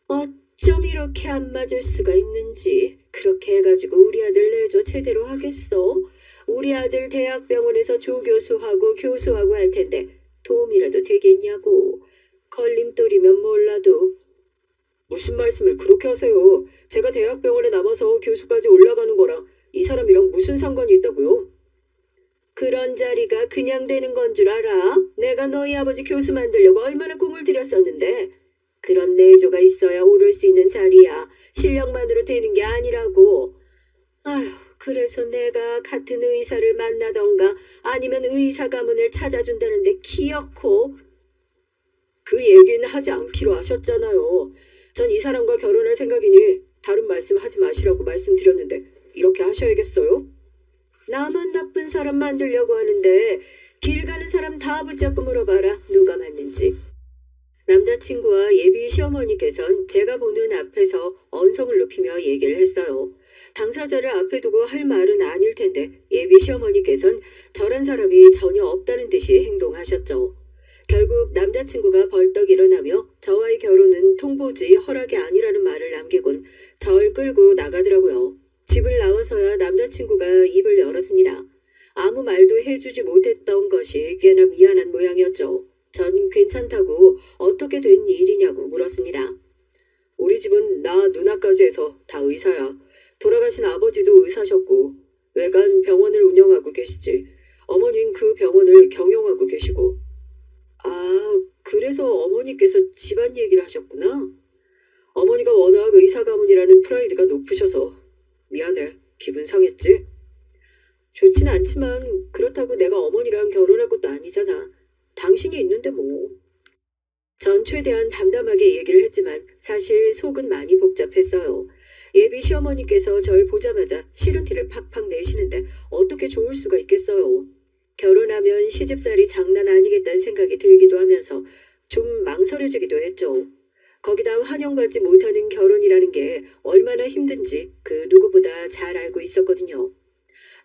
어쩜 이렇게 안 맞을 수가 있는지. 그렇게 해가지고 우리 아들 내조 제대로 하겠어? 우리 아들 대학병원에서 조교수하고 교수하고 할 텐데 도움이라도 되겠냐고. 걸림돌이면 몰라도. 무슨 말씀을 그렇게 하세요? 제가 대학병원에 남아서 교수까지 올라가는 거랑 이 사람이랑 무슨 상관이 있다고요? 그런 자리가 그냥 되는 건 줄 알아? 내가 너희 아버지 교수 만들려고 얼마나 공을 들였었는데. 그런 내조가 있어야 오를 수 있는 자리야. 실력만으로 되는 게 아니라고. 아휴, 그래서 내가 같은 의사를 만나던가 아니면 의사 가문을 찾아준다는데 기어코. 그 얘기는 하지 않기로 하셨잖아요. 전 이 사람과 결혼할 생각이니 다른 말씀 하지 마시라고 말씀드렸는데 이렇게 하셔야겠어요? 나만 나쁜 사람 만들려고 하는데 길 가는 사람 다 붙잡고 물어봐라. 누가 맞는지. 남자친구와 예비 시어머니께선 제가 보는 앞에서 언성을 높이며 얘기를 했어요. 당사자를 앞에 두고 할 말은 아닐 텐데 예비 시어머니께선 저란 사람이 전혀 없다는 듯이 행동하셨죠. 결국 남자친구가 벌떡 일어나며 저와의 결혼은 통보지 허락이 아니라는 말을 남기곤 절 끌고 나가더라고요. 집을 나와서야 남자친구가 입을 열었습니다. 아무 말도 해주지 못했던 것이 꽤나 미안한 모양이었죠. 전 괜찮다고 어떻게 된 일이냐고 물었습니다. 우리 집은 나 누나까지 해서 다 의사야. 돌아가신 아버지도 의사셨고 외간 병원을 운영하고 계시지. 어머닌 그 병원을 경영하고 계시고. 아, 그래서 어머니께서 집안 얘기를 하셨구나. 어머니가 워낙 의사 가문이라는 프라이드가 높으셔서. 미안해. 기분 상했지? 좋진 않지만 그렇다고 내가 어머니랑 결혼할 것도 아니잖아. 당신이 있는데 뭐. 전 최대한 담담하게 얘기를 했지만 사실 속은 많이 복잡했어요. 예비 시어머니께서 절 보자마자 싫은 티를 팍팍 내시는데 어떻게 좋을 수가 있겠어요. 결혼하면 시집살이 장난 아니겠다는 생각이 들기도 하면서 좀 망설여지기도 했죠. 거기다 환영받지 못하는 결혼이라는 게 얼마나 힘든지 그 누구보다 잘 알고 있었거든요.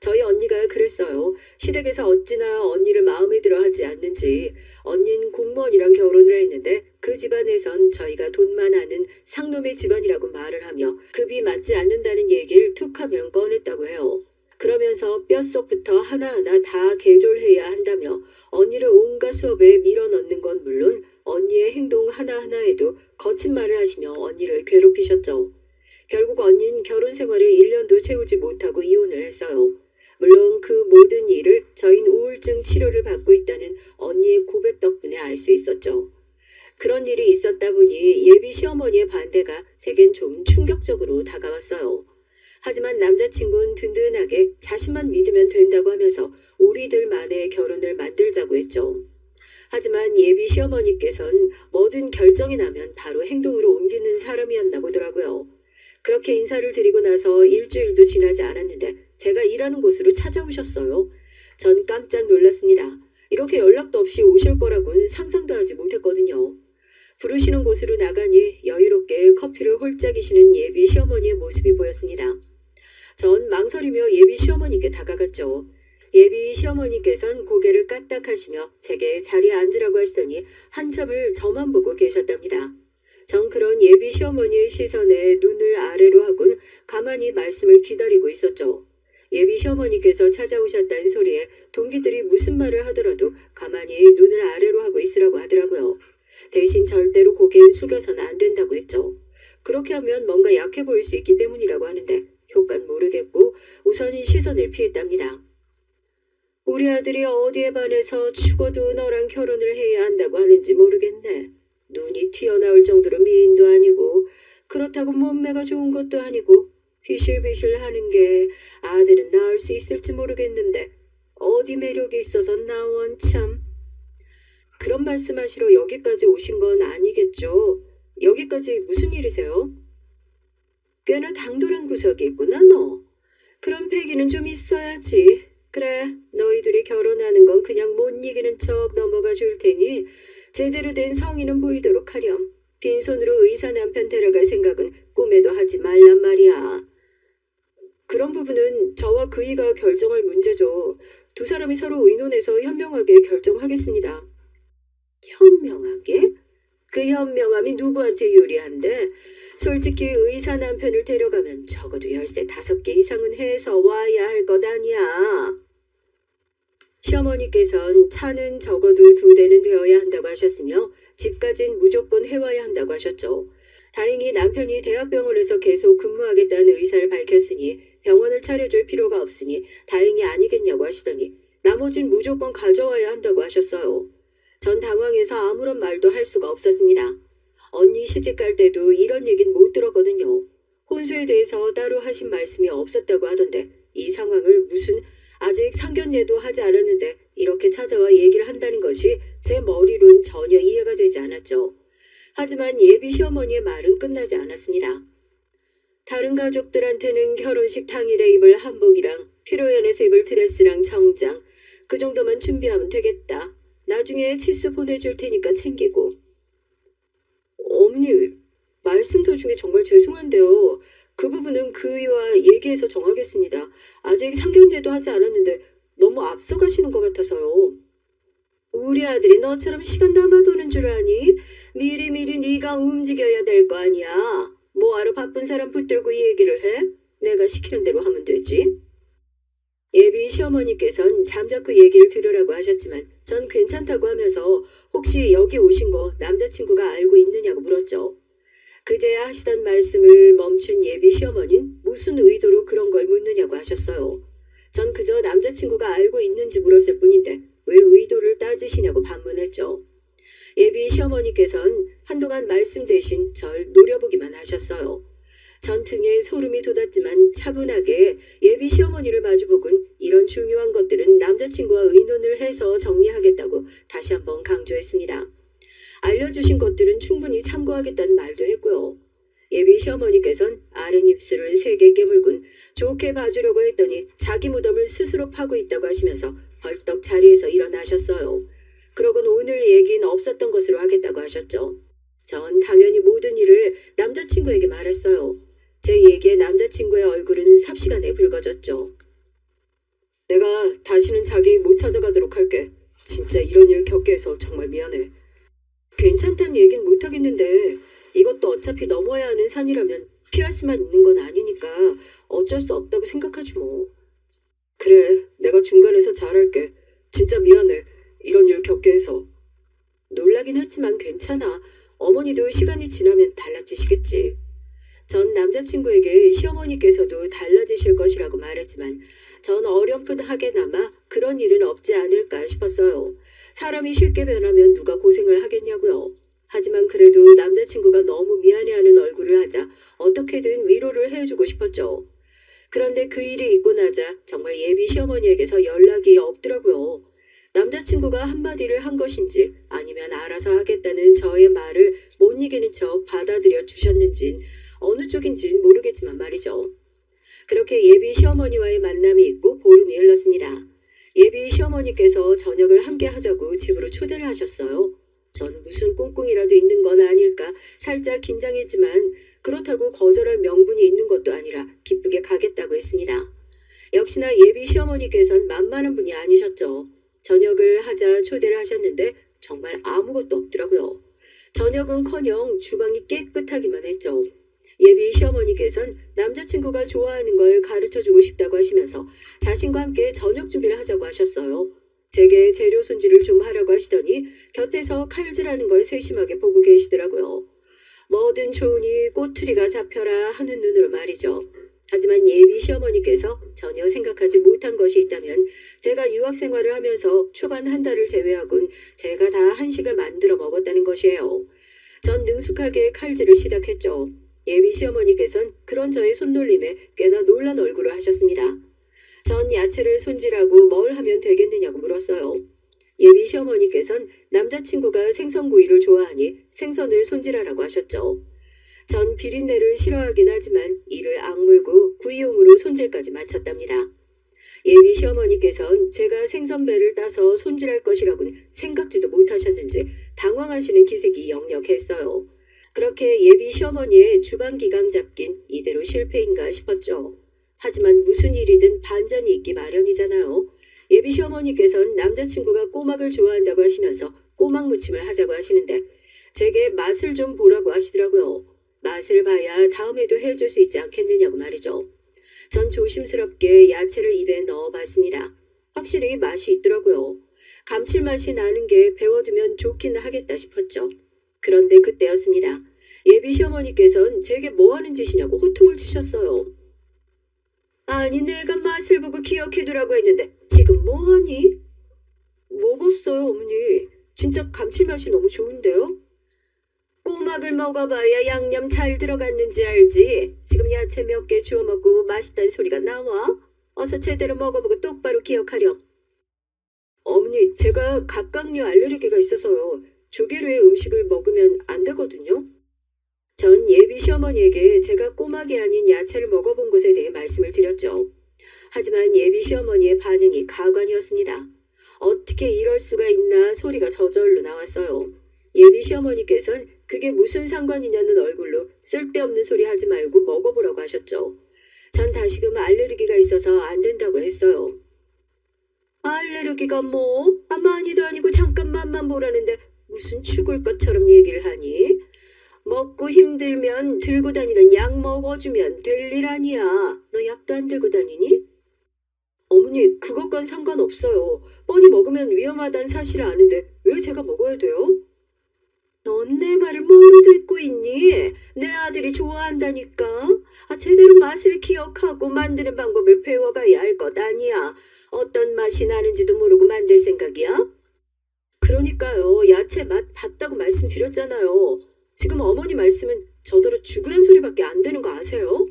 저희 언니가 그랬어요. 시댁에서 어찌나 언니를 마음에 들어 하지 않는지. 언니는 공무원이랑 결혼을 했는데 그 집안에선 저희가 돈만 아는 상놈의 집안이라고 말을 하며 급이 맞지 않는다는 얘기를 툭하면 꺼냈다고 해요. 그러면서 뼛속부터 하나하나 다 개졸해야 한다며 언니를 온갖 수업에 밀어넣는 건 물론 언니의 행동 하나하나에도 거친 말을 하시며 언니를 괴롭히셨죠. 결국 언니는 결혼 생활을 1년도 채우지 못하고 이혼을 했어요. 물론 그 모든 일을 저희는 우울증 치료를 받고 있다는 언니의 고백 덕분에 알 수 있었죠. 그런 일이 있었다 보니 예비 시어머니의 반대가 제겐 좀 충격적으로 다가왔어요. 하지만 남자친구는 든든하게 자신만 믿으면 된다고 하면서 우리들만의 결혼을 만들자고 했죠. 하지만 예비 시어머니께서는 뭐든 결정이 나면 바로 행동으로 옮기는 사람이었나 보더라고요. 그렇게 인사를 드리고 나서 일주일도 지나지 않았는데 제가 일하는 곳으로 찾아오셨어요. 전 깜짝 놀랐습니다. 이렇게 연락도 없이 오실 거라고는 상상도 하지 못했거든요. 부르시는 곳으로 나가니 여유롭게 커피를 홀짝이시는 예비 시어머니의 모습이 보였습니다. 전 망설이며 예비 시어머니께 다가갔죠. 예비 시어머니께선 고개를 까딱하시며 제게 자리에 앉으라고 하시더니 한참을 저만 보고 계셨답니다. 전 그런 예비 시어머니의 시선에 눈을 아래로 하곤 가만히 말씀을 기다리고 있었죠. 예비 시어머니께서 찾아오셨다는 소리에 동기들이 무슨 말을 하더라도 가만히 눈을 아래로 하고 있으라고 하더라고요. 대신 절대로 고개를 숙여서는 안 된다고 했죠. 그렇게 하면 뭔가 약해 보일 수 있기 때문이라고 하는데 효과는 모르겠고 우선은 시선을 피했답니다. 우리 아들이 어디에 반해서 죽어도 너랑 결혼을 해야 한다고 하는지 모르겠네. 눈이 튀어나올 정도로 미인도 아니고 그렇다고 몸매가 좋은 것도 아니고 비실비실 하는 게 아들은 낳을 수 있을지 모르겠는데 어디 매력이 있어서 나원 참. 그런 말씀하시러 여기까지 오신 건 아니겠죠? 여기까지 무슨 일이세요? 꽤나 당돌한 구석이 있구나 너. 그런 패기는 좀 있어야지. 그래, 너희들이 결혼하는 건 그냥 못 이기는 척 넘어가 줄 테니 제대로 된 성의는 보이도록 하렴. 빈손으로 의사 남편 데려갈 생각은 꿈에도 하지 말란 말이야. 그런 부분은 저와 그이가 결정할 문제죠. 두 사람이 서로 의논해서 현명하게 결정하겠습니다. 현명하게? 그 현명함이 누구한테 유리한데? 솔직히 의사 남편을 데려가면 적어도 13, 5개 이상은 해서 와야 할 것 아니야. 시어머니께선 차는 적어도 2대는 되어야 한다고 하셨으며 집까진 무조건 해와야 한다고 하셨죠. 다행히 남편이 대학병원에서 계속 근무하겠다는 의사를 밝혔으니 병원을 차려줄 필요가 없으니 다행이 아니겠냐고 하시더니 나머진 무조건 가져와야 한다고 하셨어요. 전 당황해서 아무런 말도 할 수가 없었습니다. 언니 시집갈 때도 이런 얘긴 못 들었거든요. 혼수에 대해서 따로 하신 말씀이 없었다고 하던데 이 상황을 무슨 아직 상견례도 하지 않았는데 이렇게 찾아와 얘기를 한다는 것이 제 머리로는 전혀 이해가 되지 않았죠. 하지만 예비 시어머니의 말은 끝나지 않았습니다. 다른 가족들한테는 결혼식 당일에 입을 한복이랑披露宴에서 입을 드레스랑 정장 그 정도만 준비하면 되겠다. 나중에 치수 보내줄 테니까 챙기고. 어머니, 말씀 도중에 정말 죄송한데요. 그 부분은 그이와 얘기해서 정하겠습니다. 아직 상견례도 하지 않았는데 너무 앞서가시는 것 같아서요. 우리 아들이 너처럼 시간 남아도는 줄 아니? 미리미리 네가 움직여야 될 거 아니야. 뭐하러 바쁜 사람 붙들고 이 얘기를 해? 내가 시키는 대로 하면 되지. 예비 시어머니께선 잠자코 얘기를 들으라고 하셨지만 전 괜찮다고 하면서 혹시 여기 오신 거 남자친구가 알고 있느냐고 물었죠. 그제야 하시던 말씀을 멈춘 예비 시어머니는 무슨 의도로 그런 걸 묻느냐고 하셨어요. 전 그저 남자친구가 알고 있는지 물었을 뿐인데 왜 의도를 따지시냐고 반문했죠. 예비 시어머니께선 한동안 말씀 대신 절 노려보기만 하셨어요. 전 등에 소름이 돋았지만 차분하게 예비 시어머니를 마주보곤 이런 중요한 것들은 남자친구와 의논을 해서 정리하겠다고 다시 한번 강조했습니다. 알려주신 것들은 충분히 참고하겠다는 말도 했고요. 예비 시어머니께선 아랫입술을 세게 깨물곤 좋게 봐주려고 했더니 자기 무덤을 스스로 파고 있다고 하시면서 벌떡 자리에서 일어나셨어요. 그러곤 오늘 얘기는 없었던 것으로 하겠다고 하셨죠. 전 당연히 모든 일을 남자친구에게 말했어요. 제 얘기에 남자친구의 얼굴은 삽시간에 붉어졌죠. 내가 다시는 자기 못 찾아가도록 할게. 진짜 이런 일 겪게 해서 정말 미안해. 괜찮다는 얘긴 못하겠는데 이것도 어차피 넘어야 하는 산이라면 피할 수만 있는 건 아니니까 어쩔 수 없다고 생각하지 뭐. 그래, 내가 중간에서 잘할게. 진짜 미안해. 이런 일 겪게 해서. 놀라긴 했지만 괜찮아. 어머니도 시간이 지나면 달라지시겠지. 전 남자친구에게 시어머니께서도 달라지실 것이라고 말했지만 전 어렴풋하게나마 그런 일은 없지 않을까 싶었어요. 사람이 쉽게 변하면 누가 고생을 하겠냐고요. 하지만 그래도 남자친구가 너무 미안해하는 얼굴을 하자 어떻게든 위로를 해주고 싶었죠. 그런데 그 일이 있고 나자 정말 예비 시어머니에게서 연락이 없더라고요. 남자친구가 한마디를 한 것인지 아니면 알아서 하겠다는 저의 말을 못 이기는 척 받아들여 주셨는진 어느 쪽인진 모르겠지만 말이죠. 그렇게 예비 시어머니와의 만남이 있고 보름이 흘렀습니다. 예비 시어머니께서 저녁을 함께 하자고 집으로 초대를 하셨어요. 전 무슨 꿍꿍이라도 있는 건 아닐까 살짝 긴장했지만 그렇다고 거절할 명분이 있는 것도 아니라 기쁘게 가겠다고 했습니다. 역시나 예비 시어머니께선 만만한 분이 아니셨죠. 저녁을 하자 초대를 하셨는데 정말 아무것도 없더라고요. 저녁은커녕 주방이 깨끗하기만 했죠. 예비 시어머니께선 남자친구가 좋아하는 걸 가르쳐주고 싶다고 하시면서 자신과 함께 저녁 준비를 하자고 하셨어요. 제게 재료 손질을 좀 하라고 하시더니 곁에서 칼질하는 걸 세심하게 보고 계시더라고요. 뭐든 좋으니 꼬투리가 잡혀라 하는 눈으로 말이죠. 하지만 예비 시어머니께서 전혀 생각하지 못한 것이 있다면 제가 유학 생활을 하면서 초반 한 달을 제외하곤 제가 다 한식을 만들어 먹었다는 것이에요. 전 능숙하게 칼질을 시작했죠. 예비 시어머니께서는 그런 저의 손놀림에 꽤나 놀란 얼굴을 하셨습니다. 전 야채를 손질하고 뭘 하면 되겠느냐고 물었어요. 예비 시어머니께서는 남자친구가 생선구이를 좋아하니 생선을 손질하라고 하셨죠. 전 비린내를 싫어하긴 하지만 이를 악물고 구이용으로 손질까지 마쳤답니다. 예비 시어머니께서는 제가 생선배를 따서 손질할 것이라고는 생각지도 못하셨는지 당황하시는 기색이 역력했어요. 그렇게 예비 시어머니의 주방 기강 잡긴 이대로 실패인가 싶었죠. 하지만 무슨 일이든 반전이 있기 마련이잖아요. 예비 시어머니께서는 남자친구가 꼬막을 좋아한다고 하시면서 꼬막 무침을 하자고 하시는데 제게 맛을 좀 보라고 하시더라고요. 맛을 봐야 다음에도 해줄 수 있지 않겠느냐고 말이죠. 전 조심스럽게 야채를 입에 넣어봤습니다. 확실히 맛이 있더라고요. 감칠맛이 나는 게 배워두면 좋긴 하겠다 싶었죠. 그런데 그때였습니다. 예비 시어머니께서는 제게 뭐하는 짓이냐고 호통을 치셨어요. 아니 내가 맛을 보고 기억해두라고 했는데 지금 뭐하니? 먹었어요 어머니. 진짜 감칠맛이 너무 좋은데요? 꼬막을 먹어봐야 양념 잘 들어갔는지 알지. 지금 야채 몇 개 주워 먹고 맛있다는 소리가 나와? 어서 제대로 먹어보고 똑바로 기억하렴. 어머니 제가 갑각류 알레르기가 있어서요. 조개류의 음식을 먹으면 안 되거든요. 전 예비 시어머니에게 제가 꼬막이 아닌 야채를 먹어본 것에 대해 말씀을 드렸죠. 하지만 예비 시어머니의 반응이 가관이었습니다. 어떻게 이럴 수가 있나 소리가 저절로 나왔어요. 예비 시어머니께서는 그게 무슨 상관이냐는 얼굴로 쓸데없는 소리 하지 말고 먹어보라고 하셨죠. 전 다시금 알레르기가 있어서 안 된다고 했어요. 알레르기가 뭐? 많이도 아니고 잠깐만만 보라는데 무슨 죽을 것처럼 얘기를 하니? 먹고 힘들면 들고 다니는 약 먹어주면 될 일 아니야. 너 약도 안 들고 다니니? 어머니, 그것과는 상관없어요. 뻔히 먹으면 위험하다는 사실을 아는데 왜 제가 먹어야 돼요? 넌 내 말을 뭐로 듣고 있니? 내 아들이 좋아한다니까. 제대로 맛을 기억하고 만드는 방법을 배워가야 할 것 아니야. 어떤 맛이 나는지도 모르고 만들 생각이야? 그러니까요. 야채 맛 봤다고 말씀드렸잖아요. 지금 어머니 말씀은 저더러 죽으란 소리밖에 안 되는 거 아세요?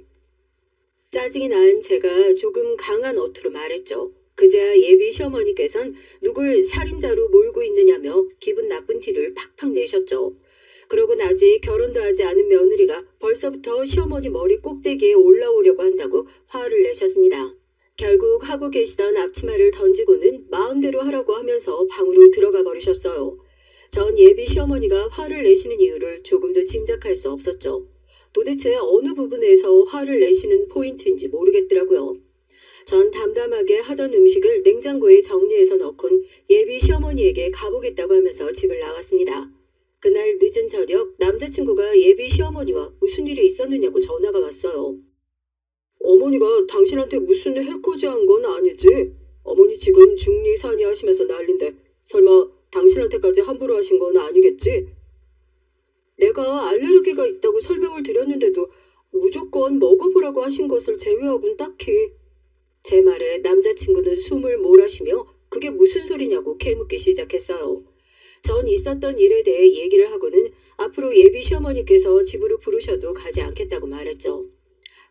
짜증이 난 제가 조금 강한 어투로 말했죠. 그제야 예비 시어머니께선 누굴 살인자로 몰고 있느냐며 기분 나쁜 티를 팍팍 내셨죠. 그러곤 아직 결혼도 하지 않은 며느리가 벌써부터 시어머니 머리 꼭대기에 올라오려고 한다고 화를 내셨습니다. 결국 하고 계시던 앞치마를 던지고는 마음대로 하라고 하면서 방으로 들어가 버리셨어요. 전 예비 시어머니가 화를 내시는 이유를 조금도 짐작할 수 없었죠. 도대체 어느 부분에서 화를 내시는 포인트인지 모르겠더라고요. 전 담담하게 하던 음식을 냉장고에 정리해서 넣곤 예비 시어머니에게 가보겠다고 하면서 집을 나왔습니다. 그날 늦은 저녁 남자친구가 예비 시어머니와 무슨 일이 있었느냐고 전화가 왔어요. 어머니가 당신한테 무슨 해코지한 건 아니지? 어머니 지금 중리산이 하시면서 난린데 설마 당신한테까지 함부로 하신 건 아니겠지? 내가 알레르기가 있다고 설명을 드렸는데도 무조건 먹어보라고 하신 것을 제외하고는 딱히. 제 말에 남자친구는 숨을 몰아쉬며 그게 무슨 소리냐고 캐묻기 시작했어요. 전 있었던 일에 대해 얘기를 하고는 앞으로 예비 시어머니께서 집으로 부르셔도 가지 않겠다고 말했죠.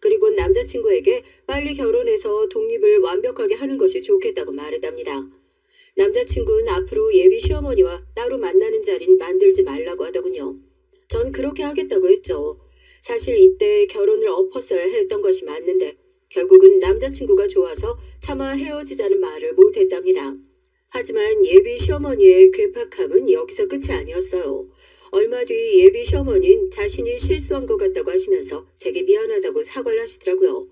그리고 남자친구에게 빨리 결혼해서 독립을 완벽하게 하는 것이 좋겠다고 말했답니다. 남자친구는 앞으로 예비 시어머니와 따로 만나는 자리는 만들지 말라고 하더군요. 전 그렇게 하겠다고 했죠. 사실 이때 결혼을 엎었어야 했던 것이 맞는데 결국은 남자친구가 좋아서 차마 헤어지자는 말을 못했답니다. 하지만 예비 시어머니의 괴팍함은 여기서 끝이 아니었어요. 얼마 뒤 예비 시어머니는 자신이 실수한 것 같다고 하시면서 제게 미안하다고 사과를 하시더라고요.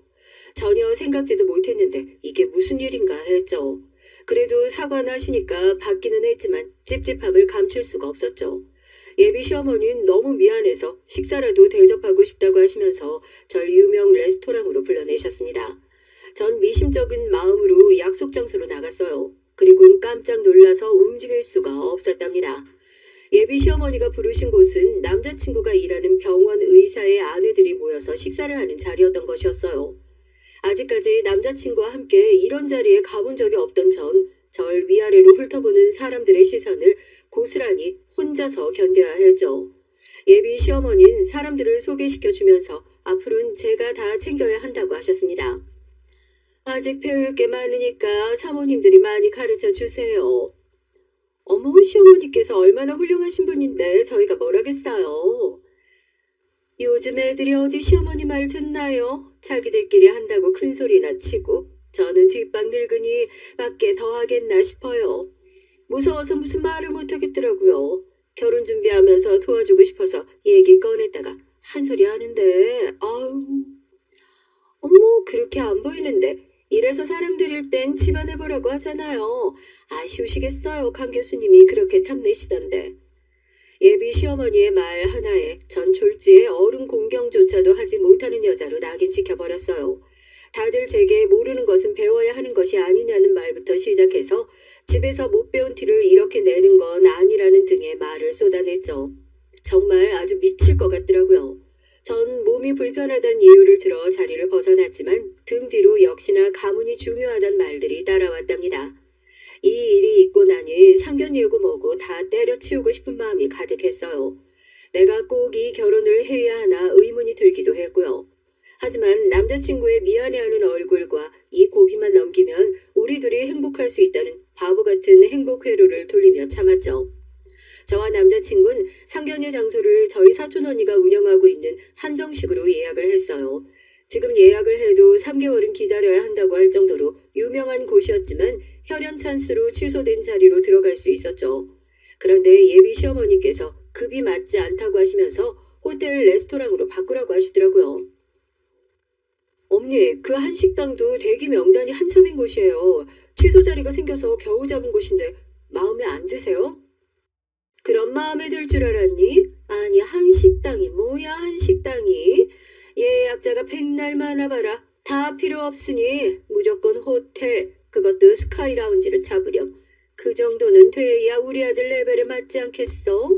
전혀 생각지도 못했는데 이게 무슨 일인가 했죠. 그래도 사과는 하시니까 받기는 했지만 찝찝함을 감출 수가 없었죠. 예비 시어머니는 너무 미안해서 식사라도 대접하고 싶다고 하시면서 절 유명 레스토랑으로 불러내셨습니다. 전 미심쩍은 마음으로 약속 장소로 나갔어요. 그리고는 깜짝 놀라서 움직일 수가 없었답니다. 예비 시어머니가 부르신 곳은 남자친구가 일하는 병원 의사의 아내들이 모여서 식사를 하는 자리였던 것이었어요. 아직까지 남자친구와 함께 이런 자리에 가본 적이 없던 절 위아래로 훑어보는 사람들의 시선을 고스란히 혼자서 견뎌야 했죠. 예비 시어머니는 사람들을 소개시켜주면서 앞으로는 제가 다 챙겨야 한다고 하셨습니다. 아직 배울 게 많으니까 사모님들이 많이 가르쳐 주세요. 어머, 시어머니께서 얼마나 훌륭하신 분인데 저희가 뭘 하겠어요. 요즘 애들이 어디 시어머니 말 듣나요? 자기들끼리 한다고 큰 소리나 치고 저는 뒷방 늙으니 밖에 더 하겠나 싶어요. 무서워서 무슨 말을 못하겠더라고요. 결혼 준비하면서 도와주고 싶어서 얘기 꺼냈다가 한 소리 하는데 아우. 어머, 그렇게 안 보이는데 이래서 사람들일 땐 집안해보라고 하잖아요. 아쉬우시겠어요. 강 교수님이 그렇게 탐내시던데. 예비 시어머니의 말 하나에 전 졸지에 어른 공경조차도 하지 못하는 여자로 낙인 찍혀버렸어요. 다들 제게 모르는 것은 배워야 하는 것이 아니냐는 말부터 시작해서 집에서 못 배운 티를 이렇게 내는 건 아니라는 등의 말을 쏟아냈죠. 정말 아주 미칠 것 같더라고요. 전 몸이 불편하다는 이유를 들어 자리를 벗어났지만 등 뒤로 역시나 가문이 중요하단 말들이 따라왔답니다. 이 일이 있고 나니 상견례고 뭐고 다 때려치우고 싶은 마음이 가득했어요. 내가 꼭 이 결혼을 해야 하나 의문이 들기도 했고요. 하지만 남자친구의 미안해하는 얼굴과 이 고비만 넘기면 우리 둘이 행복할 수 있다는 바보 같은 행복 회로를 돌리며 참았죠. 저와 남자친구는 상견례 장소를 저희 사촌 언니가 운영하고 있는 한정식으로 예약을 했어요. 지금 예약을 해도 3개월은 기다려야 한다고 할 정도로 유명한 곳이었지만 혈연 찬스로 취소된 자리로 들어갈 수 있었죠. 그런데 예비 시어머니께서 급이 맞지 않다고 하시면서 호텔 레스토랑으로 바꾸라고 하시더라고요. 어머니, 그 한식당도 대기 명단이 한참인 곳이에요. 취소 자리가 생겨서 겨우 잡은 곳인데 마음에 안 드세요? 그런 마음에 들 줄 알았니? 아니, 한식당이 뭐야, 한식당이? 예약자가 백날 많아봐라. 다 필요 없으니 무조건 호텔, 그것도 스카이 라운지를 잡으렴. 그 정도는 돼야 우리 아들 레벨에 맞지 않겠어?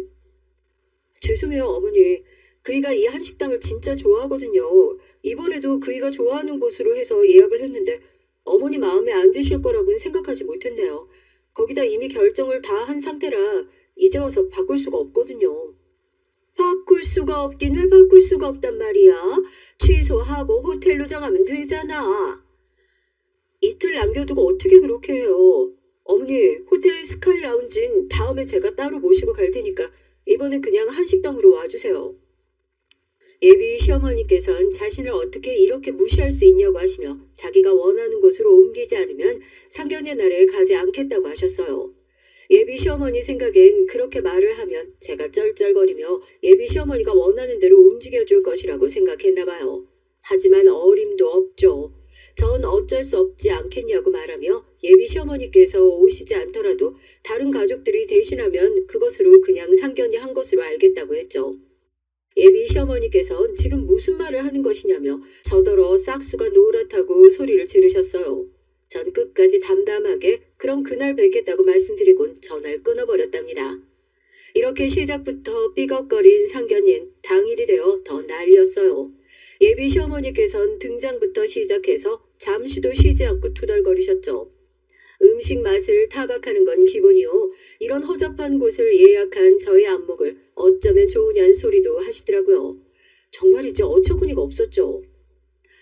죄송해요, 어머니. 그이가 이 한식당을 진짜 좋아하거든요. 이번에도 그이가 좋아하는 곳으로 해서 예약을 했는데 어머니 마음에 안 드실 거라고는 생각하지 못했네요. 거기다 이미 결정을 다 한 상태라 이제 와서 바꿀 수가 없거든요. 바꿀 수가 없긴 왜 바꿀 수가 없단 말이야. 취소하고 호텔로 정하면 되잖아. 이틀 남겨두고 어떻게 그렇게 해요. 어머니, 호텔 스카이 라운지는 다음에 제가 따로 모시고 갈 테니까 이번엔 그냥 한식당으로 와주세요. 예비 시어머니께서는 자신을 어떻게 이렇게 무시할 수 있냐고 하시며 자기가 원하는 곳으로 옮기지 않으면 상견례 날에 가지 않겠다고 하셨어요. 예비 시어머니 생각엔 그렇게 말을 하면 제가 쩔쩔거리며 예비 시어머니가 원하는 대로 움직여줄 것이라고 생각했나 봐요. 하지만 어림도 없죠. 전 어쩔 수 없지 않겠냐고 말하며 예비 시어머니께서 오시지 않더라도 다른 가족들이 대신하면 그것으로 그냥 상견례 한 것으로 알겠다고 했죠. 예비 시어머니께서는 지금 무슨 말을 하는 것이냐며 저더러 싹수가 노랗다고 소리를 지르셨어요. 전 끝까지 담담하게 그럼 그날 뵙겠다고 말씀드리곤 전화를 끊어버렸답니다. 이렇게 시작부터 삐걱거린 상견례는 당일이 되어 더 난리였어요. 예비 시어머니께서는 등장부터 시작해서 잠시도 쉬지 않고 투덜거리셨죠. 음식 맛을 타박하는 건 기본이요. 이런 허접한 곳을 예약한 저의 안목을 어쩌면 좋으냐는 소리도 하시더라고요. 정말이지 어처구니가 없었죠.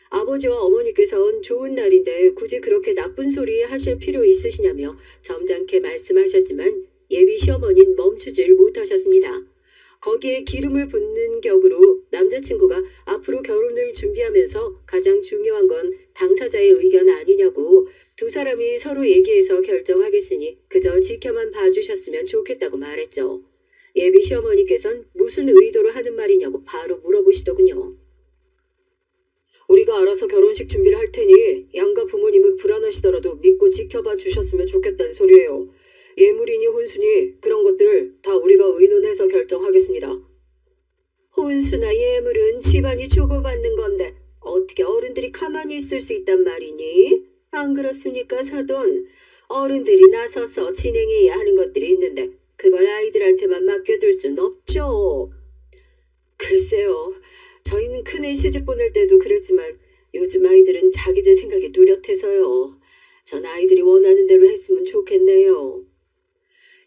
아버지와 어머니께서는 좋은 날인데 굳이 그렇게 나쁜 소리 하실 필요 있으시냐며 점잖게 말씀하셨지만 예비 시어머니는 멈추질 못하셨습니다. 거기에 기름을 붓는 격으로 남자친구가 앞으로 결혼을 준비하면서 가장 중요한 건 당사자의 의견 아니냐고 두 사람이 서로 얘기해서 결정하겠으니 그저 지켜만 봐주셨으면 좋겠다고 말했죠. 예비 시어머니께서는 무슨 의도로 하는 말이냐고 바로 물어보시더군요. 우리가 알아서 결혼식 준비를 할 테니 양가 부모님은 불안하시더라도 믿고 지켜봐 주셨으면 좋겠다는 소리예요. 예물이니 혼수니 그런 것들 다 우리가 의논해서 결정하겠습니다. 혼수나 예물은 집안이 주고받는 건데 어떻게 어른들이 가만히 있을 수 있단 말이니? 안 그렇습니까, 사돈? 어른들이 나서서 진행해야 하는 것들이 있는데 그걸 아이들한테만 맡겨둘 순 없죠. 글쎄요. 저희는 큰애 시집 보낼 때도 그랬지만 요즘 아이들은 자기들 생각이 뚜렷해서요. 전 아이들이 원하는 대로 했으면 좋겠네요.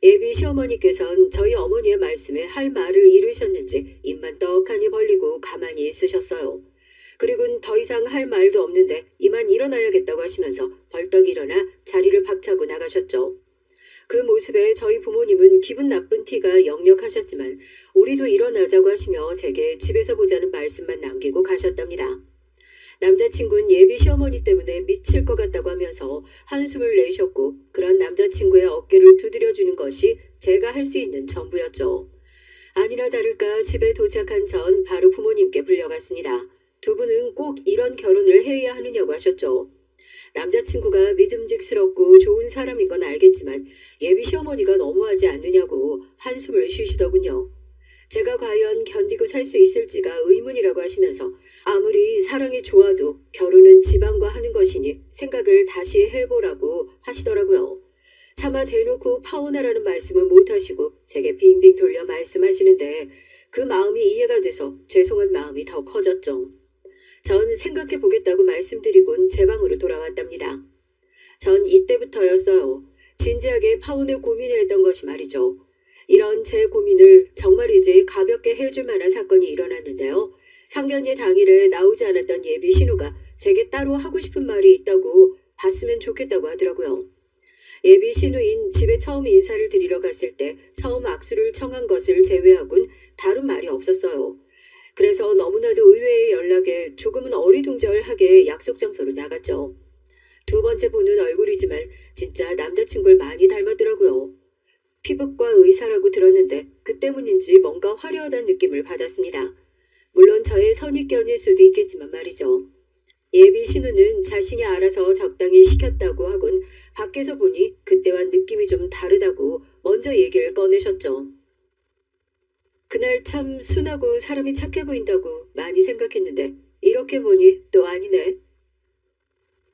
예비 시어머니께서는 저희 어머니의 말씀에 할 말을 잃으셨는지 입만 떡하니 벌리고 가만히 있으셨어요. 그리고는 더 이상 할 말도 없는데 이만 일어나야겠다고 하시면서 벌떡 일어나 자리를 박차고 나가셨죠. 그 모습에 저희 부모님은 기분 나쁜 티가 역력하셨지만 우리도 일어나자고 하시며 제게 집에서 보자는 말씀만 남기고 가셨답니다. 남자친구는 예비 시어머니 때문에 미칠 것 같다고 하면서 한숨을 내셨고 그런 남자친구의 어깨를 두드려주는 것이 제가 할 수 있는 전부였죠. 아니나 다를까 집에 도착한 전 바로 부모님께 불려갔습니다. 두 분은 꼭 이런 결혼을 해야 하느냐고 하셨죠. 남자친구가 믿음직스럽고 좋은 사람인 건 알겠지만 예비 시어머니가 너무하지 않느냐고 한숨을 쉬시더군요. 제가 과연 견디고 살 수 있을지가 의문이라고 하시면서 아무리 사랑이 좋아도 결혼은 집안과 하는 것이니 생각을 다시 해보라고 하시더라고요. 차마 대놓고 파혼하라는 말씀은 못하시고 제게 빙빙 돌려 말씀하시는데 그 마음이 이해가 돼서 죄송한 마음이 더 커졌죠. 전 생각해보겠다고 말씀드리곤 제 방으로 돌아왔답니다. 전 이때부터였어요. 진지하게 파혼을 고민했던 것이 말이죠. 이런 제 고민을 정말이지 가볍게 해줄 만한 사건이 일어났는데요. 상견례 당일에 나오지 않았던 예비 신우가 제게 따로 하고 싶은 말이 있다고 봤으면 좋겠다고 하더라고요. 예비 신우인 집에 처음 인사를 드리러 갔을 때 처음 악수를 청한 것을 제외하곤 다른 말이 없었어요. 그래서 너무나도 의외의 연락에 조금은 어리둥절하게 약속 장소로 나갔죠. 두 번째 보는 얼굴이지만 진짜 남자친구를 많이 닮았더라고요. 피부과 의사라고 들었는데 그 때문인지 뭔가 화려하다는 느낌을 받았습니다. 물론 저의 선입견일 수도 있겠지만 말이죠. 예비 신우는 자신이 알아서 적당히 시켰다고 하곤 밖에서 보니 그때와 느낌이 좀 다르다고 먼저 얘기를 꺼내셨죠. 그날 참 순하고 사람이 착해 보인다고 많이 생각했는데 이렇게 보니 또 아니네.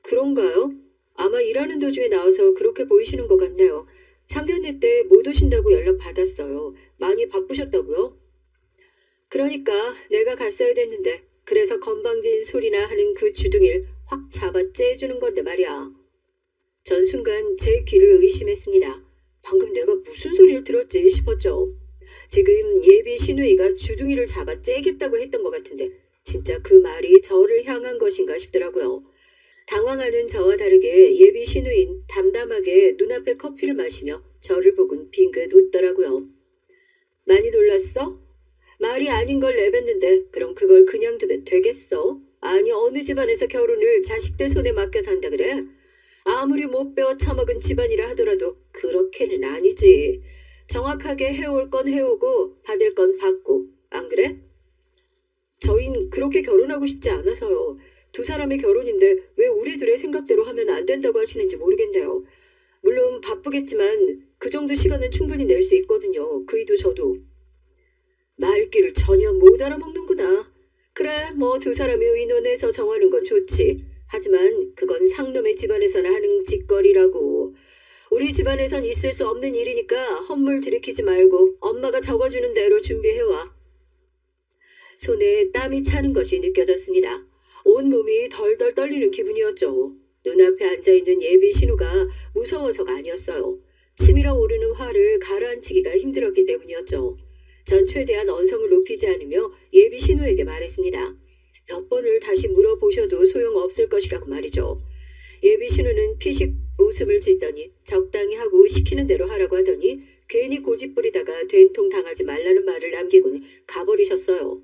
그런가요? 아마 일하는 도중에 나와서 그렇게 보이시는 것 같네요. 상견례 때 못 오신다고 연락 받았어요. 많이 바쁘셨다고요? 그러니까 내가 갔어야 됐는데 그래서 건방진 소리나 하는 그 주둥이를 확 잡아 째주는 건데 말이야. 전 순간 제 귀를 의심했습니다. 방금 내가 무슨 소리를 들었지 싶었죠. 지금 예비 신우이가 주둥이를 잡아 째겠다고 했던 것 같은데 진짜 그 말이 저를 향한 것인가 싶더라고요. 당황하는 저와 다르게 예비 신우인 담담하게 눈앞에 커피를 마시며 저를 보곤 빙긋 웃더라고요. 많이 놀랐어? 말이 아닌 걸 내뱉는데 그럼 그걸 그냥 두면 되겠어? 아니 어느 집안에서 결혼을 자식들 손에 맡겨서 한다 그래? 아무리 못 배워 처먹은 집안이라 하더라도 그렇게는 아니지. 정확하게 해올 건 해오고 받을 건 받고 안 그래? 저흰 그렇게 결혼하고 싶지 않아서요. 두 사람의 결혼인데 왜 우리 둘의 생각대로 하면 안 된다고 하시는지 모르겠네요. 물론 바쁘겠지만 그 정도 시간은 충분히 낼 수 있거든요. 그이도 저도. 말귀를 전혀 못 알아먹는구나. 그래 뭐 두 사람이 의논해서 정하는 건 좋지. 하지만 그건 상놈의 집안에서나 하는 짓거리라고. 우리 집안에선 있을 수 없는 일이니까 헛물 들이키지 말고 엄마가 적어주는 대로 준비해와. 손에 땀이 차는 것이 느껴졌습니다. 온몸이 덜덜 떨리는 기분이었죠. 눈앞에 앉아있는 예비 신우가 무서워서가 아니었어요. 치밀어 오르는 화를 가라앉히기가 힘들었기 때문이었죠. 전 최대한 언성을 높이지 않으며 예비 신우에게 말했습니다. 몇 번을 다시 물어보셔도 소용없을 것이라고 말이죠. 예비 신우는 피식 웃음을 짓더니 적당히 하고 시키는 대로 하라고 하더니 괜히 고집 부리다가 된통 당하지 말라는 말을 남기곤 가버리셨어요.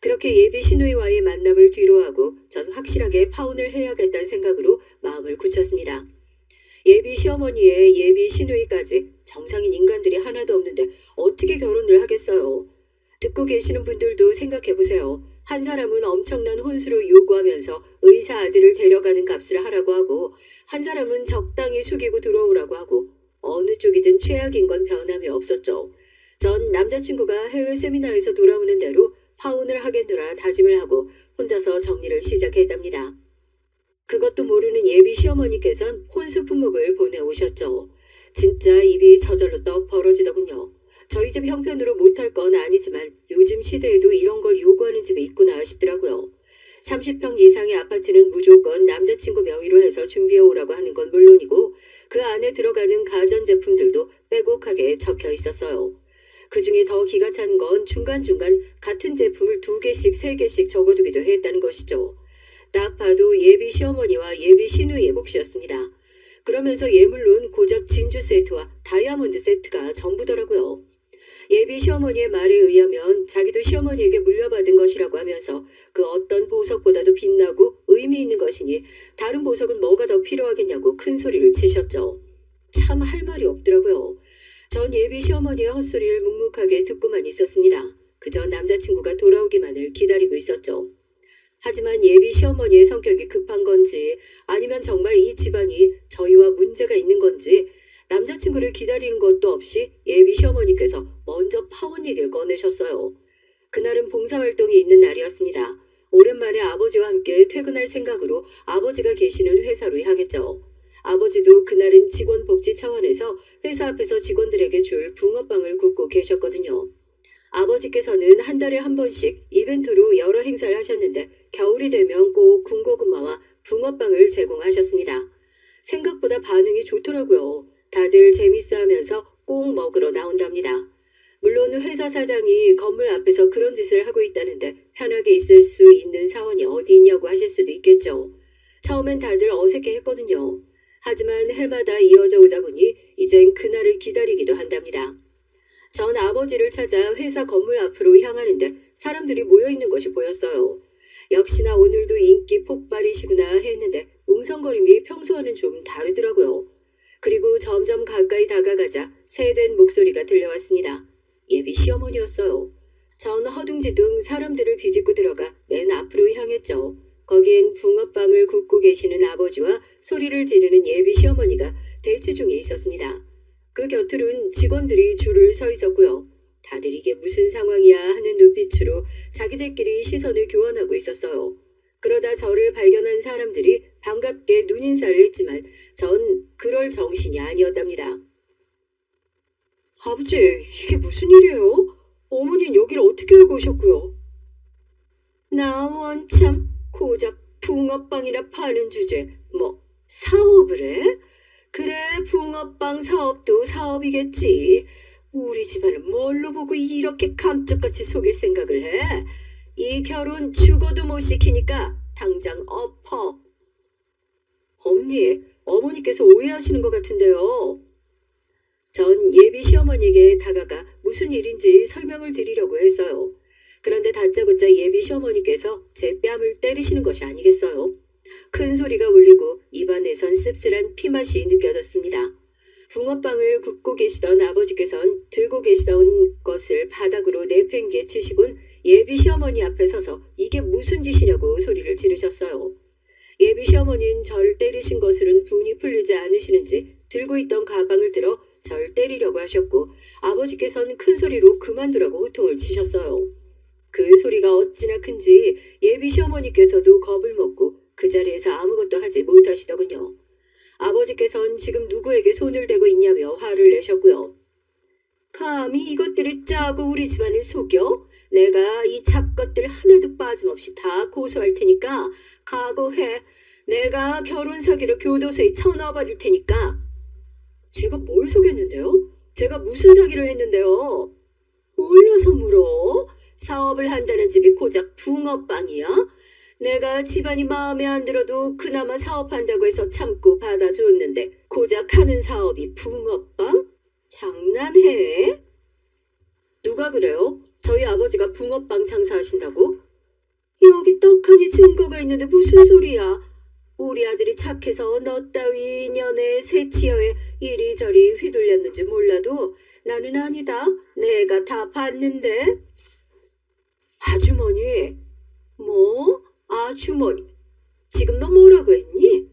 그렇게 예비 신우이와의 만남을 뒤로하고 전 확실하게 파혼을 해야겠다는 생각으로 마음을 굳혔습니다. 예비 시어머니의 예비 시누이까지 정상인 인간들이 하나도 없는데 어떻게 결혼을 하겠어요. 듣고 계시는 분들도 생각해보세요. 한 사람은 엄청난 혼수를 요구하면서 의사 아들을 데려가는 값을 하라고 하고 한 사람은 적당히 숙이고 들어오라고 하고 어느 쪽이든 최악인 건 변함이 없었죠. 전 남자친구가 해외 세미나에서 돌아오는 대로 파혼을 하겠노라 다짐을 하고 혼자서 정리를 시작했답니다. 그것도 모르는 예비 시어머니께선 혼수 품목을 보내오셨죠. 진짜 입이 저절로 떡 벌어지더군요. 저희 집 형편으로 못할 건 아니지만 요즘 시대에도 이런 걸 요구하는 집이 있구나 싶더라고요. 30평 이상의 아파트는 무조건 남자친구 명의로 해서 준비해 오라고 하는 건 물론이고 그 안에 들어가는 가전제품들도 빼곡하게 적혀 있었어요. 그중에 더 기가 차는 건 중간중간 같은 제품을 2개씩 3개씩 적어두기도 했다는 것이죠. 딱 봐도 예비 시어머니와 예비 시누이의 몫이었습니다. 그러면서 예물론 고작 진주 세트와 다이아몬드 세트가 전부더라고요. 예비 시어머니의 말에 의하면 자기도 시어머니에게 물려받은 것이라고 하면서 그 어떤 보석보다도 빛나고 의미 있는 것이니 다른 보석은 뭐가 더 필요하겠냐고 큰 소리를 치셨죠. 참 할 말이 없더라고요. 전 예비 시어머니의 헛소리를 묵묵하게 듣고만 있었습니다. 그저 남자친구가 돌아오기만을 기다리고 있었죠. 하지만 예비 시어머니의 성격이 급한 건지 아니면 정말 이 집안이 저희와 문제가 있는 건지 남자친구를 기다리는 것도 없이 예비 시어머니께서 먼저 파혼 얘기를 꺼내셨어요. 그날은 봉사활동이 있는 날이었습니다. 오랜만에 아버지와 함께 퇴근할 생각으로 아버지가 계시는 회사로 향했죠. 아버지도 그날은 직원 복지 차원에서 회사 앞에서 직원들에게 줄 붕어빵을 굽고 계셨거든요. 아버지께서는 한 달에 한 번씩 이벤트로 여러 행사를 하셨는데 겨울이 되면 꼭 군고구마와 붕어빵을 제공하셨습니다. 생각보다 반응이 좋더라고요. 다들 재밌어하면서 꼭 먹으러 나온답니다. 물론 회사 사장이 건물 앞에서 그런 짓을 하고 있다는데 편하게 있을 수 있는 사원이 어디 있냐고 하실 수도 있겠죠. 처음엔 다들 어색해했거든요. 하지만 해마다 이어져 오다 보니 이젠 그날을 기다리기도 한답니다. 전 아버지를 찾아 회사 건물 앞으로 향하는데 사람들이 모여있는 것이 보였어요. 역시나 오늘도 인기 폭발이시구나 했는데 웅성거림이 평소와는 좀 다르더라고요. 그리고 점점 가까이 다가가자 새된 목소리가 들려왔습니다. 예비 시어머니였어요. 전 허둥지둥 사람들을 비집고 들어가 맨 앞으로 향했죠. 거기엔 붕어빵을 굽고 계시는 아버지와 소리를 지르는 예비 시어머니가 대치 중에 있었습니다. 그 곁으로는 직원들이 줄을 서 있었고요. 다들 이게 무슨 상황이야 하는 눈빛으로 자기들끼리 시선을 교환하고 있었어요. 그러다 저를 발견한 사람들이 반갑게 눈인사를 했지만 전 그럴 정신이 아니었답니다. 아버지, 이게 무슨 일이에요? 어머니는 여기를 어떻게 알고 오셨고요? 나 원참 고작 붕어빵이나 파는 주제 뭐 사업을 해? 그래, 붕어빵 사업도 사업이겠지. 우리 집안은 뭘로 보고 이렇게 감쪽같이 속일 생각을 해? 이 결혼 죽어도 못 시키니까 당장 엎어. 어머니께서 오해하시는 것 같은데요. 전 예비 시어머니에게 다가가 무슨 일인지 설명을 드리려고 했어요. 그런데 다짜고짜 예비 시어머니께서 제 뺨을 때리시는 것이 아니겠어요? 큰 소리가 울리고 입안에선 씁쓸한 피맛이 느껴졌습니다. 붕어빵을 굽고 계시던 아버지께선 들고 계시던 것을 바닥으로 내팽개치시곤 예비 시어머니 앞에 서서 이게 무슨 짓이냐고 소리를 지르셨어요. 예비 시어머니는 저를 때리신 것으로는 분이 풀리지 않으시는지 들고 있던 가방을 들어 절 때리려고 하셨고 아버지께서는 큰 소리로 그만두라고 호통을 치셨어요. 그 소리가 어찌나 큰지 예비 시어머니께서도 겁을 먹고 그 자리에서 아무것도 하지 못하시더군요. 아버지께서는 지금 누구에게 손을 대고 있냐며 화를 내셨고요. 감히 이것들이 짜고 우리 집안을 속여? 내가 이 잡것들 하나도 빠짐없이 다 고소할 테니까 각오해. 내가 결혼 사기로 교도소에 쳐넣어버릴 테니까. 제가 뭘 속였는데요? 제가 무슨 사기를 했는데요? 몰라서 물어? 사업을 한다는 집이 고작 붕어빵이야? 내가 집안이 마음에 안 들어도 그나마 사업한다고 해서 참고 받아줬는데 고작 하는 사업이 붕어빵? 장난해? 누가 그래요? 저희 아버지가 붕어빵 장사하신다고? 여기 떡하니 증거가 있는데 무슨 소리야? 우리 아들이 착해서 너 따위 년에 새치여에 이리저리 휘둘렸는지 몰라도 나는 아니다. 내가 다 봤는데. 아주머니. 뭐? 아주머니. 지금 너 뭐라고 했니?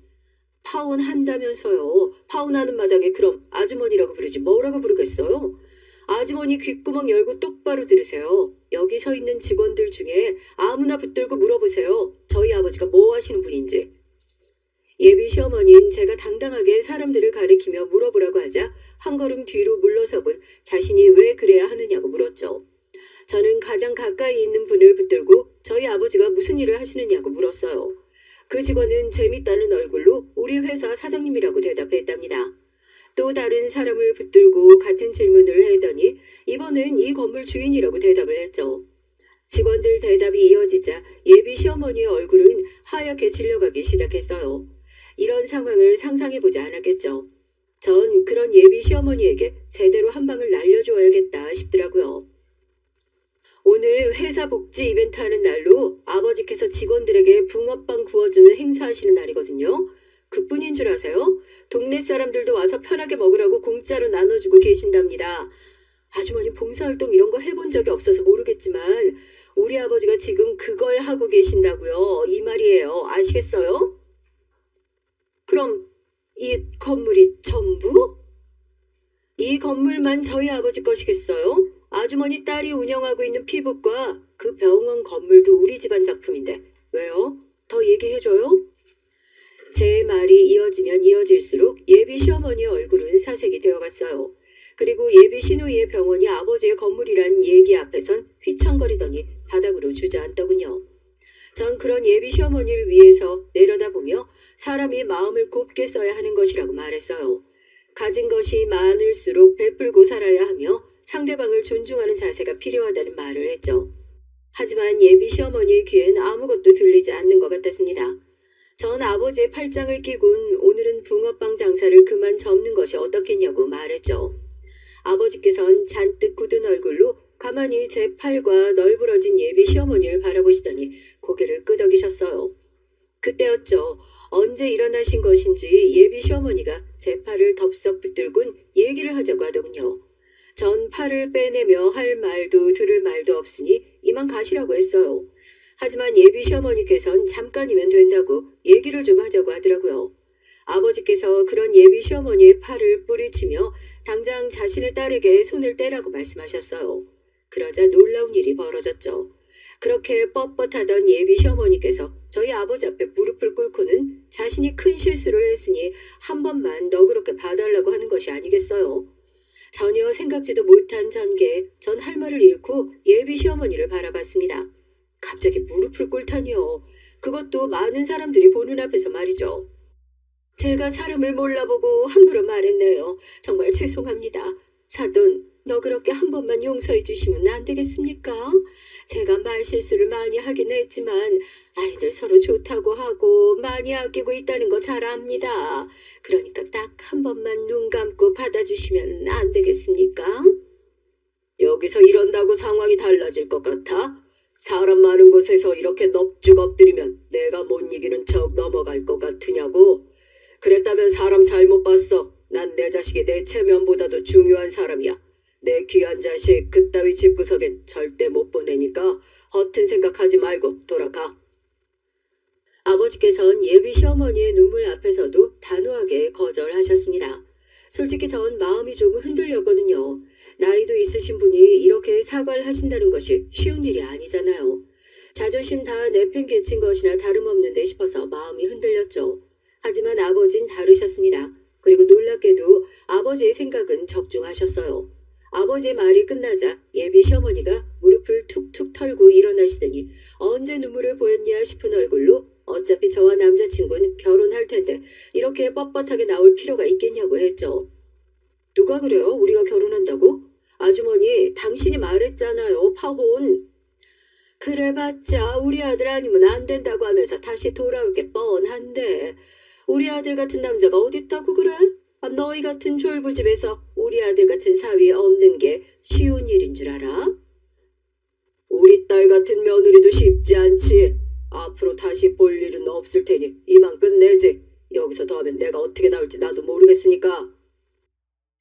파혼한다면서요. 파혼하는 마당에 그럼 아주머니라고 부르지 뭐라고 부르겠어요? 아주머니 귓구멍 열고 똑바로 들으세요. 여기 서 있는 직원들 중에 아무나 붙들고 물어보세요. 저희 아버지가 뭐 하시는 분인지. 예비 시어머니는 제가 당당하게 사람들을 가리키며 물어보라고 하자 한 걸음 뒤로 물러서곤 자신이 왜 그래야 하느냐고 물었죠. 저는 가장 가까이 있는 분을 붙들고 저희 아버지가 무슨 일을 하시느냐고 물었어요. 그 직원은 재밌다는 얼굴로 우리 회사 사장님이라고 대답했답니다. 또 다른 사람을 붙들고 같은 질문을 하더니 이번엔 이 건물 주인이라고 대답을 했죠. 직원들 대답이 이어지자 예비 시어머니의 얼굴은 하얗게 질려가기 시작했어요. 이런 상황을 상상해보지 않았겠죠. 전 그런 예비 시어머니에게 제대로 한 방을 날려주어야겠다 싶더라고요. 오늘 회사 복지 이벤트 하는 날로 아버지께서 직원들에게 붕어빵 구워주는 행사하시는 날이거든요. 그뿐인 줄 아세요? 동네 사람들도 와서 편하게 먹으라고 공짜로 나눠주고 계신답니다. 아주머니 봉사활동 이런 거 해본 적이 없어서 모르겠지만 우리 아버지가 지금 그걸 하고 계신다고요. 이 말이에요. 아시겠어요? 그럼 이 건물이 전부? 이 건물만 저희 아버지 것이겠어요? 아주머니 딸이 운영하고 있는 피부과 그 병원 건물도 우리 집안 작품인데 왜요? 더 얘기해줘요? 제 말이 이어지면 이어질수록 예비 시어머니의 얼굴은 사색이 되어갔어요. 그리고 예비 시누이의 병원이 아버지의 건물이란 얘기 앞에선 휘청거리더니 바닥으로 주저앉더군요. 전 그런 예비 시어머니를 위해서 내려다보며 사람이 마음을 곱게 써야 하는 것이라고 말했어요. 가진 것이 많을수록 베풀고 살아야 하며 상대방을 존중하는 자세가 필요하다는 말을 했죠. 하지만 예비 시어머니의 귀엔 아무것도 들리지 않는 것 같았습니다. 전 아버지의 팔짱을 끼곤 오늘은 붕어빵 장사를 그만 접는 것이 어떻겠냐고 말했죠. 아버지께선 잔뜩 굳은 얼굴로 가만히 제 팔과 널브러진 예비 시어머니를 바라보시더니 고개를 끄덕이셨어요. 그때였죠. 언제 일어나신 것인지 예비 시어머니가 제 팔을 덥석 붙들곤 얘기를 하자고 하더군요. 전 팔을 빼내며 할 말도 들을 말도 없으니 이만 가시라고 했어요. 하지만 예비 시어머니께선 잠깐이면 된다고 얘기를 좀 하자고 하더라고요. 아버지께서 그런 예비 시어머니의 팔을 뿌리치며 당장 자신의 딸에게 손을 떼라고 말씀하셨어요. 그러자 놀라운 일이 벌어졌죠. 그렇게 뻣뻣하던 예비 시어머니께서 저희 아버지 앞에 무릎을 꿇고는 자신이 큰 실수를 했으니 한 번만 너그럽게 봐달라고 하는 것이 아니겠어요. 전혀 생각지도 못한 전개, 전 할 말을 잃고 예비 시어머니를 바라봤습니다. 갑자기 무릎을 꿇다니요. 그것도 많은 사람들이 보는 앞에서 말이죠. 제가 사람을 몰라보고 함부로 말했네요. 정말 죄송합니다. 사돈, 너그럽게 한 번만 용서해 주시면 안 되겠습니까? 제가 말실수를 많이 하긴 했지만 아이들 서로 좋다고 하고 많이 아끼고 있다는 거 잘 압니다. 그러니까 딱 한 번만 눈 감고 받아주시면 안 되겠습니까? 여기서 이런다고 상황이 달라질 것 같아? 사람 많은 곳에서 이렇게 넙죽 엎드리면 내가 못 이기는 척 넘어갈 것 같으냐고? 그랬다면 사람 잘못 봤어. 난 내 자식이 내 체면보다도 중요한 사람이야. 내 귀한 자식 그따위 집구석엔 절대 못 보내니까 허튼 생각하지 말고 돌아가. 아버지께선 예비 시어머니의 눈물 앞에서도 단호하게 거절하셨습니다. 솔직히 전 마음이 조금 흔들렸거든요. 나이도 있으신 분이 이렇게 사과를 하신다는 것이 쉬운 일이 아니잖아요. 자존심 다 내팽개친 것이나 다름없는데 싶어서 마음이 흔들렸죠. 하지만 아버진 다르셨습니다. 그리고 놀랍게도 아버지의 생각은 적중하셨어요. 아버지의 말이 끝나자 예비 시어머니가 무릎을 툭툭 털고 일어나시더니 언제 눈물을 보였냐 싶은 얼굴로 어차피 저와 남자친구는 결혼할 텐데 이렇게 뻣뻣하게 나올 필요가 있겠냐고 했죠. 누가 그래요? 우리가 결혼한다고? 아주머니, 당신이 말했잖아요. 파혼. 그래봤자 우리 아들 아니면 안 된다고 하면서 다시 돌아올 게 뻔한데 우리 아들 같은 남자가 어딨다고 그래? 너희 같은 졸부집에서 우리 아들 같은 사위 없는 게 쉬운 일인 줄 알아? 우리 딸 같은 며느리도 쉽지 않지. 앞으로 다시 볼 일은 없을 테니 이만 끝내지. 여기서 더 하면 내가 어떻게 나올지 나도 모르겠으니까.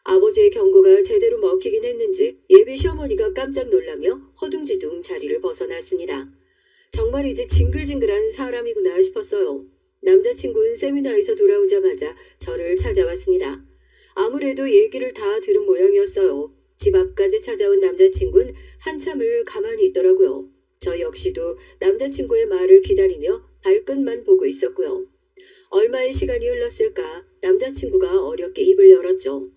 아버지의 경고가 제대로 먹히긴 했는지 예비 시어머니가 깜짝 놀라며 허둥지둥 자리를 벗어났습니다. 정말 이제 징글징글한 사람이구나 싶었어요. 남자친구는 세미나에서 돌아오자마자 저를 찾아왔습니다. 아무래도 얘기를 다 들은 모양이었어요. 집 앞까지 찾아온 남자친구는 한참을 가만히 있더라고요. 저 역시도 남자친구의 말을 기다리며 발끝만 보고 있었고요. 얼마의 시간이 흘렀을까 남자친구가 어렵게 입을 열었죠.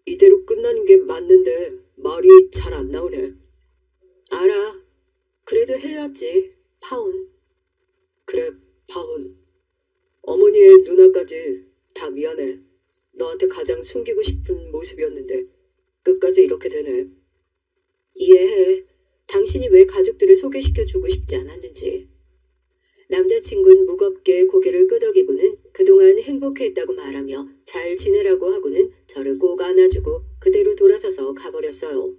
이대로 끝나는 게 맞는데 말이 잘 안 나오네. 알아. 그래도 해야지. 파혼. 그래, 파혼. 어머니의 누나까지 다 미안해. 너한테 가장 숨기고 싶은 모습이었는데 끝까지 이렇게 되네. 이해해. 당신이 왜 가족들을 소개시켜주고 싶지 않았는지. 남자친구는 무겁게 고개를 끄덕이고는 그동안 행복했다고 말하며 잘 지내라고 하고는 저를 꼭 안아주고 그대로 돌아서서 가버렸어요.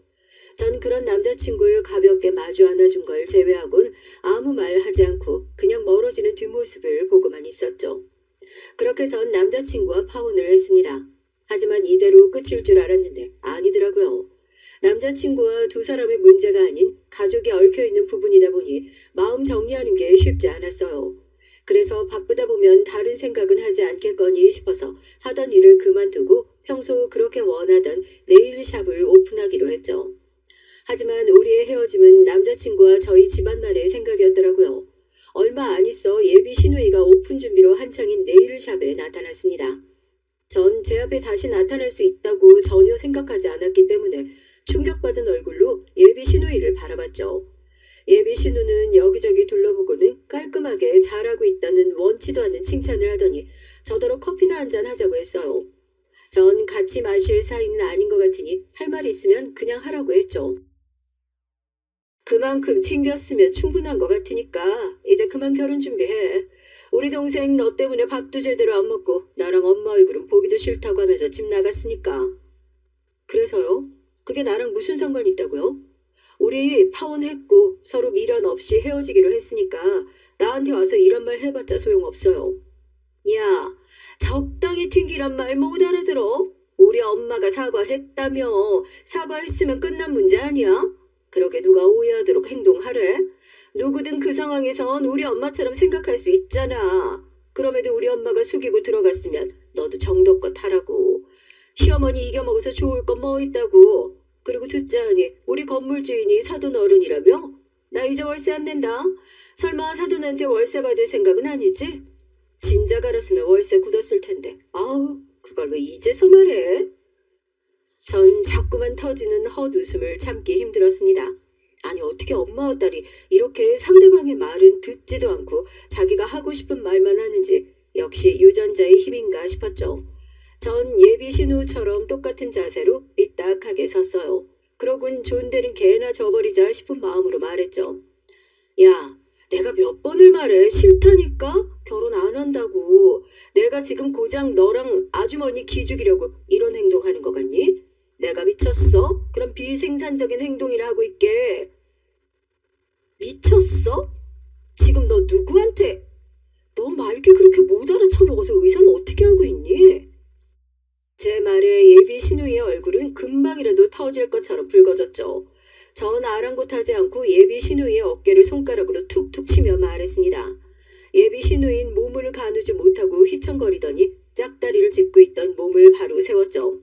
전 그런 남자친구를 가볍게 마주 안아준 걸 제외하곤 아무 말 하지 않고 그냥 멀어지는 뒷모습을 보고만 있었죠. 그렇게 전 남자친구와 파혼을 했습니다. 하지만 이대로 끝일 줄 알았는데 아니더라고요. 남자친구와 두 사람의 문제가 아닌 가족이 얽혀있는 부분이다 보니 마음 정리하는 게 쉽지 않았어요. 그래서 바쁘다 보면 다른 생각은 하지 않겠거니 싶어서 하던 일을 그만두고 평소 그렇게 원하던 네일샵을 오픈하기로 했죠. 하지만 우리의 헤어짐은 남자친구와 저희 집안만의 생각이었더라고요. 얼마 안 있어 예비 시누이가 오픈 준비로 한창인 네일샵에 나타났습니다. 전 제 앞에 다시 나타날 수 있다고 전혀 생각하지 않았기 때문에 충격받은 얼굴로 예비 시누이를 바라봤죠. 예비 시누는 여기저기 둘러보고는 깔끔하게 잘하고 있다는 원치도 않는 칭찬을 하더니 저더러 커피나 한잔 하자고 했어요. 전 같이 마실 사이는 아닌 것 같으니 할 말이 있으면 그냥 하라고 했죠. 그만큼 튕겼으면 충분한 것 같으니까 이제 그만 결혼 준비해. 우리 동생 너 때문에 밥도 제대로 안 먹고 나랑 엄마 얼굴은 보기도 싫다고 하면서 집 나갔으니까. 그래서요? 그게 나랑 무슨 상관이 있다고요? 우리 파혼했고 서로 미련 없이 헤어지기로 했으니까 나한테 와서 이런 말 해봤자 소용없어요. 야, 적당히 튕기란 말 못 알아들어? 우리 엄마가 사과했다며. 사과했으면 끝난 문제 아니야? 그러게 누가 오해하도록 행동하래? 누구든 그 상황에선 우리 엄마처럼 생각할 수 있잖아. 그럼에도 우리 엄마가 숙이고 들어갔으면 너도 정도껏 하라고. 시어머니 이겨먹어서 좋을 건 뭐 있다고. 그리고 듣자하니 우리 건물 주인이 사돈 어른이라며? 나 이제 월세 안 낸다. 설마 사돈한테 월세 받을 생각은 아니지? 진작 알았으면 월세 굳었을 텐데. 아우, 그걸 왜 이제서 말해? 전 자꾸만 터지는 헛웃음을 참기 힘들었습니다. 아니 어떻게 엄마와 딸이 이렇게 상대방의 말은 듣지도 않고 자기가 하고 싶은 말만 하는지 역시 유전자의 힘인가 싶었죠. 전 예비 신우처럼 똑같은 자세로 삐딱하게 섰어요. 그러곤 존대는 개나 줘버리자 싶은 마음으로 말했죠. 야, 내가 몇 번을 말해. 싫다니까? 결혼 안 한다고. 내가 지금 고작 너랑 아주머니 기죽이려고 이런 행동하는 거 같니? 내가 미쳤어? 그럼 비생산적인 행동이라 하고 있게. 미쳤어? 지금 너 누구한테? 너 말귀 그렇게 못 알아쳐먹어서 의사는 어떻게 하고 있니? 제 말에 예비 신우의 얼굴은 금방이라도 터질 것처럼 붉어졌죠. 전 아랑곳하지 않고 예비 신우의 어깨를 손가락으로 툭툭 치며 말했습니다. 예비 신우인 몸을 가누지 못하고 휘청거리더니 짝다리를 짚고 있던 몸을 바로 세웠죠.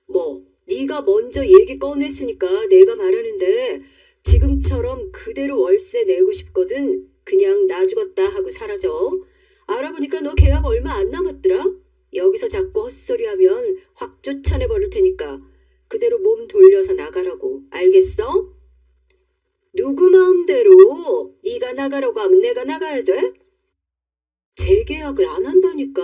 뭐 네가 먼저 얘기 꺼냈으니까 내가 말하는데 지금처럼 그대로 월세 내고 싶거든. 그냥 나 죽었다 하고 사라져. 알아보니까 너 계약 얼마 안 남았더라. 여기서 자꾸 헛소리하면 확 쫓아내버릴 테니까 그대로 몸 돌려서 나가라고. 알겠어? 누구 마음대로 네가 나가라고 하면 내가 나가야 돼? 재계약을 안 한다니까.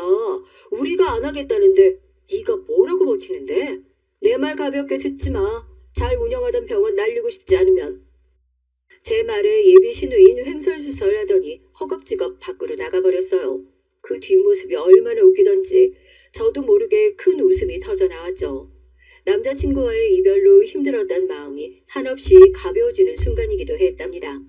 우리가 안 하겠다는데 네가 뭐라고 버티는데? 내 말 가볍게 듣지 마. 잘 운영하던 병원 날리고 싶지 않으면. 제 말에 예비 신우인 횡설수설하더니 허겁지겁 밖으로 나가버렸어요. 그 뒷모습이 얼마나 웃기던지 저도 모르게 큰 웃음이 터져 나왔죠. 남자친구와의 이별로 힘들었던 마음이 한없이 가벼워지는 순간이기도 했답니다.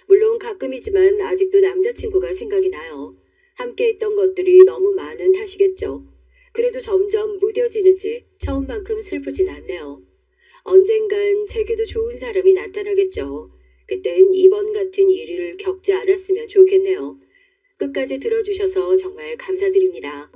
물론 가끔이지만 아직도 남자친구가 생각이 나요. 함께 했던 것들이 너무 많은 탓이겠죠. 그래도 점점 무뎌지는지 처음만큼 슬프진 않네요. 언젠간 제게도 좋은 사람이 나타나겠죠. 그땐 이번 같은 일을 겪지 않았으면 좋겠네요. 끝까지 들어주셔서 정말 감사드립니다.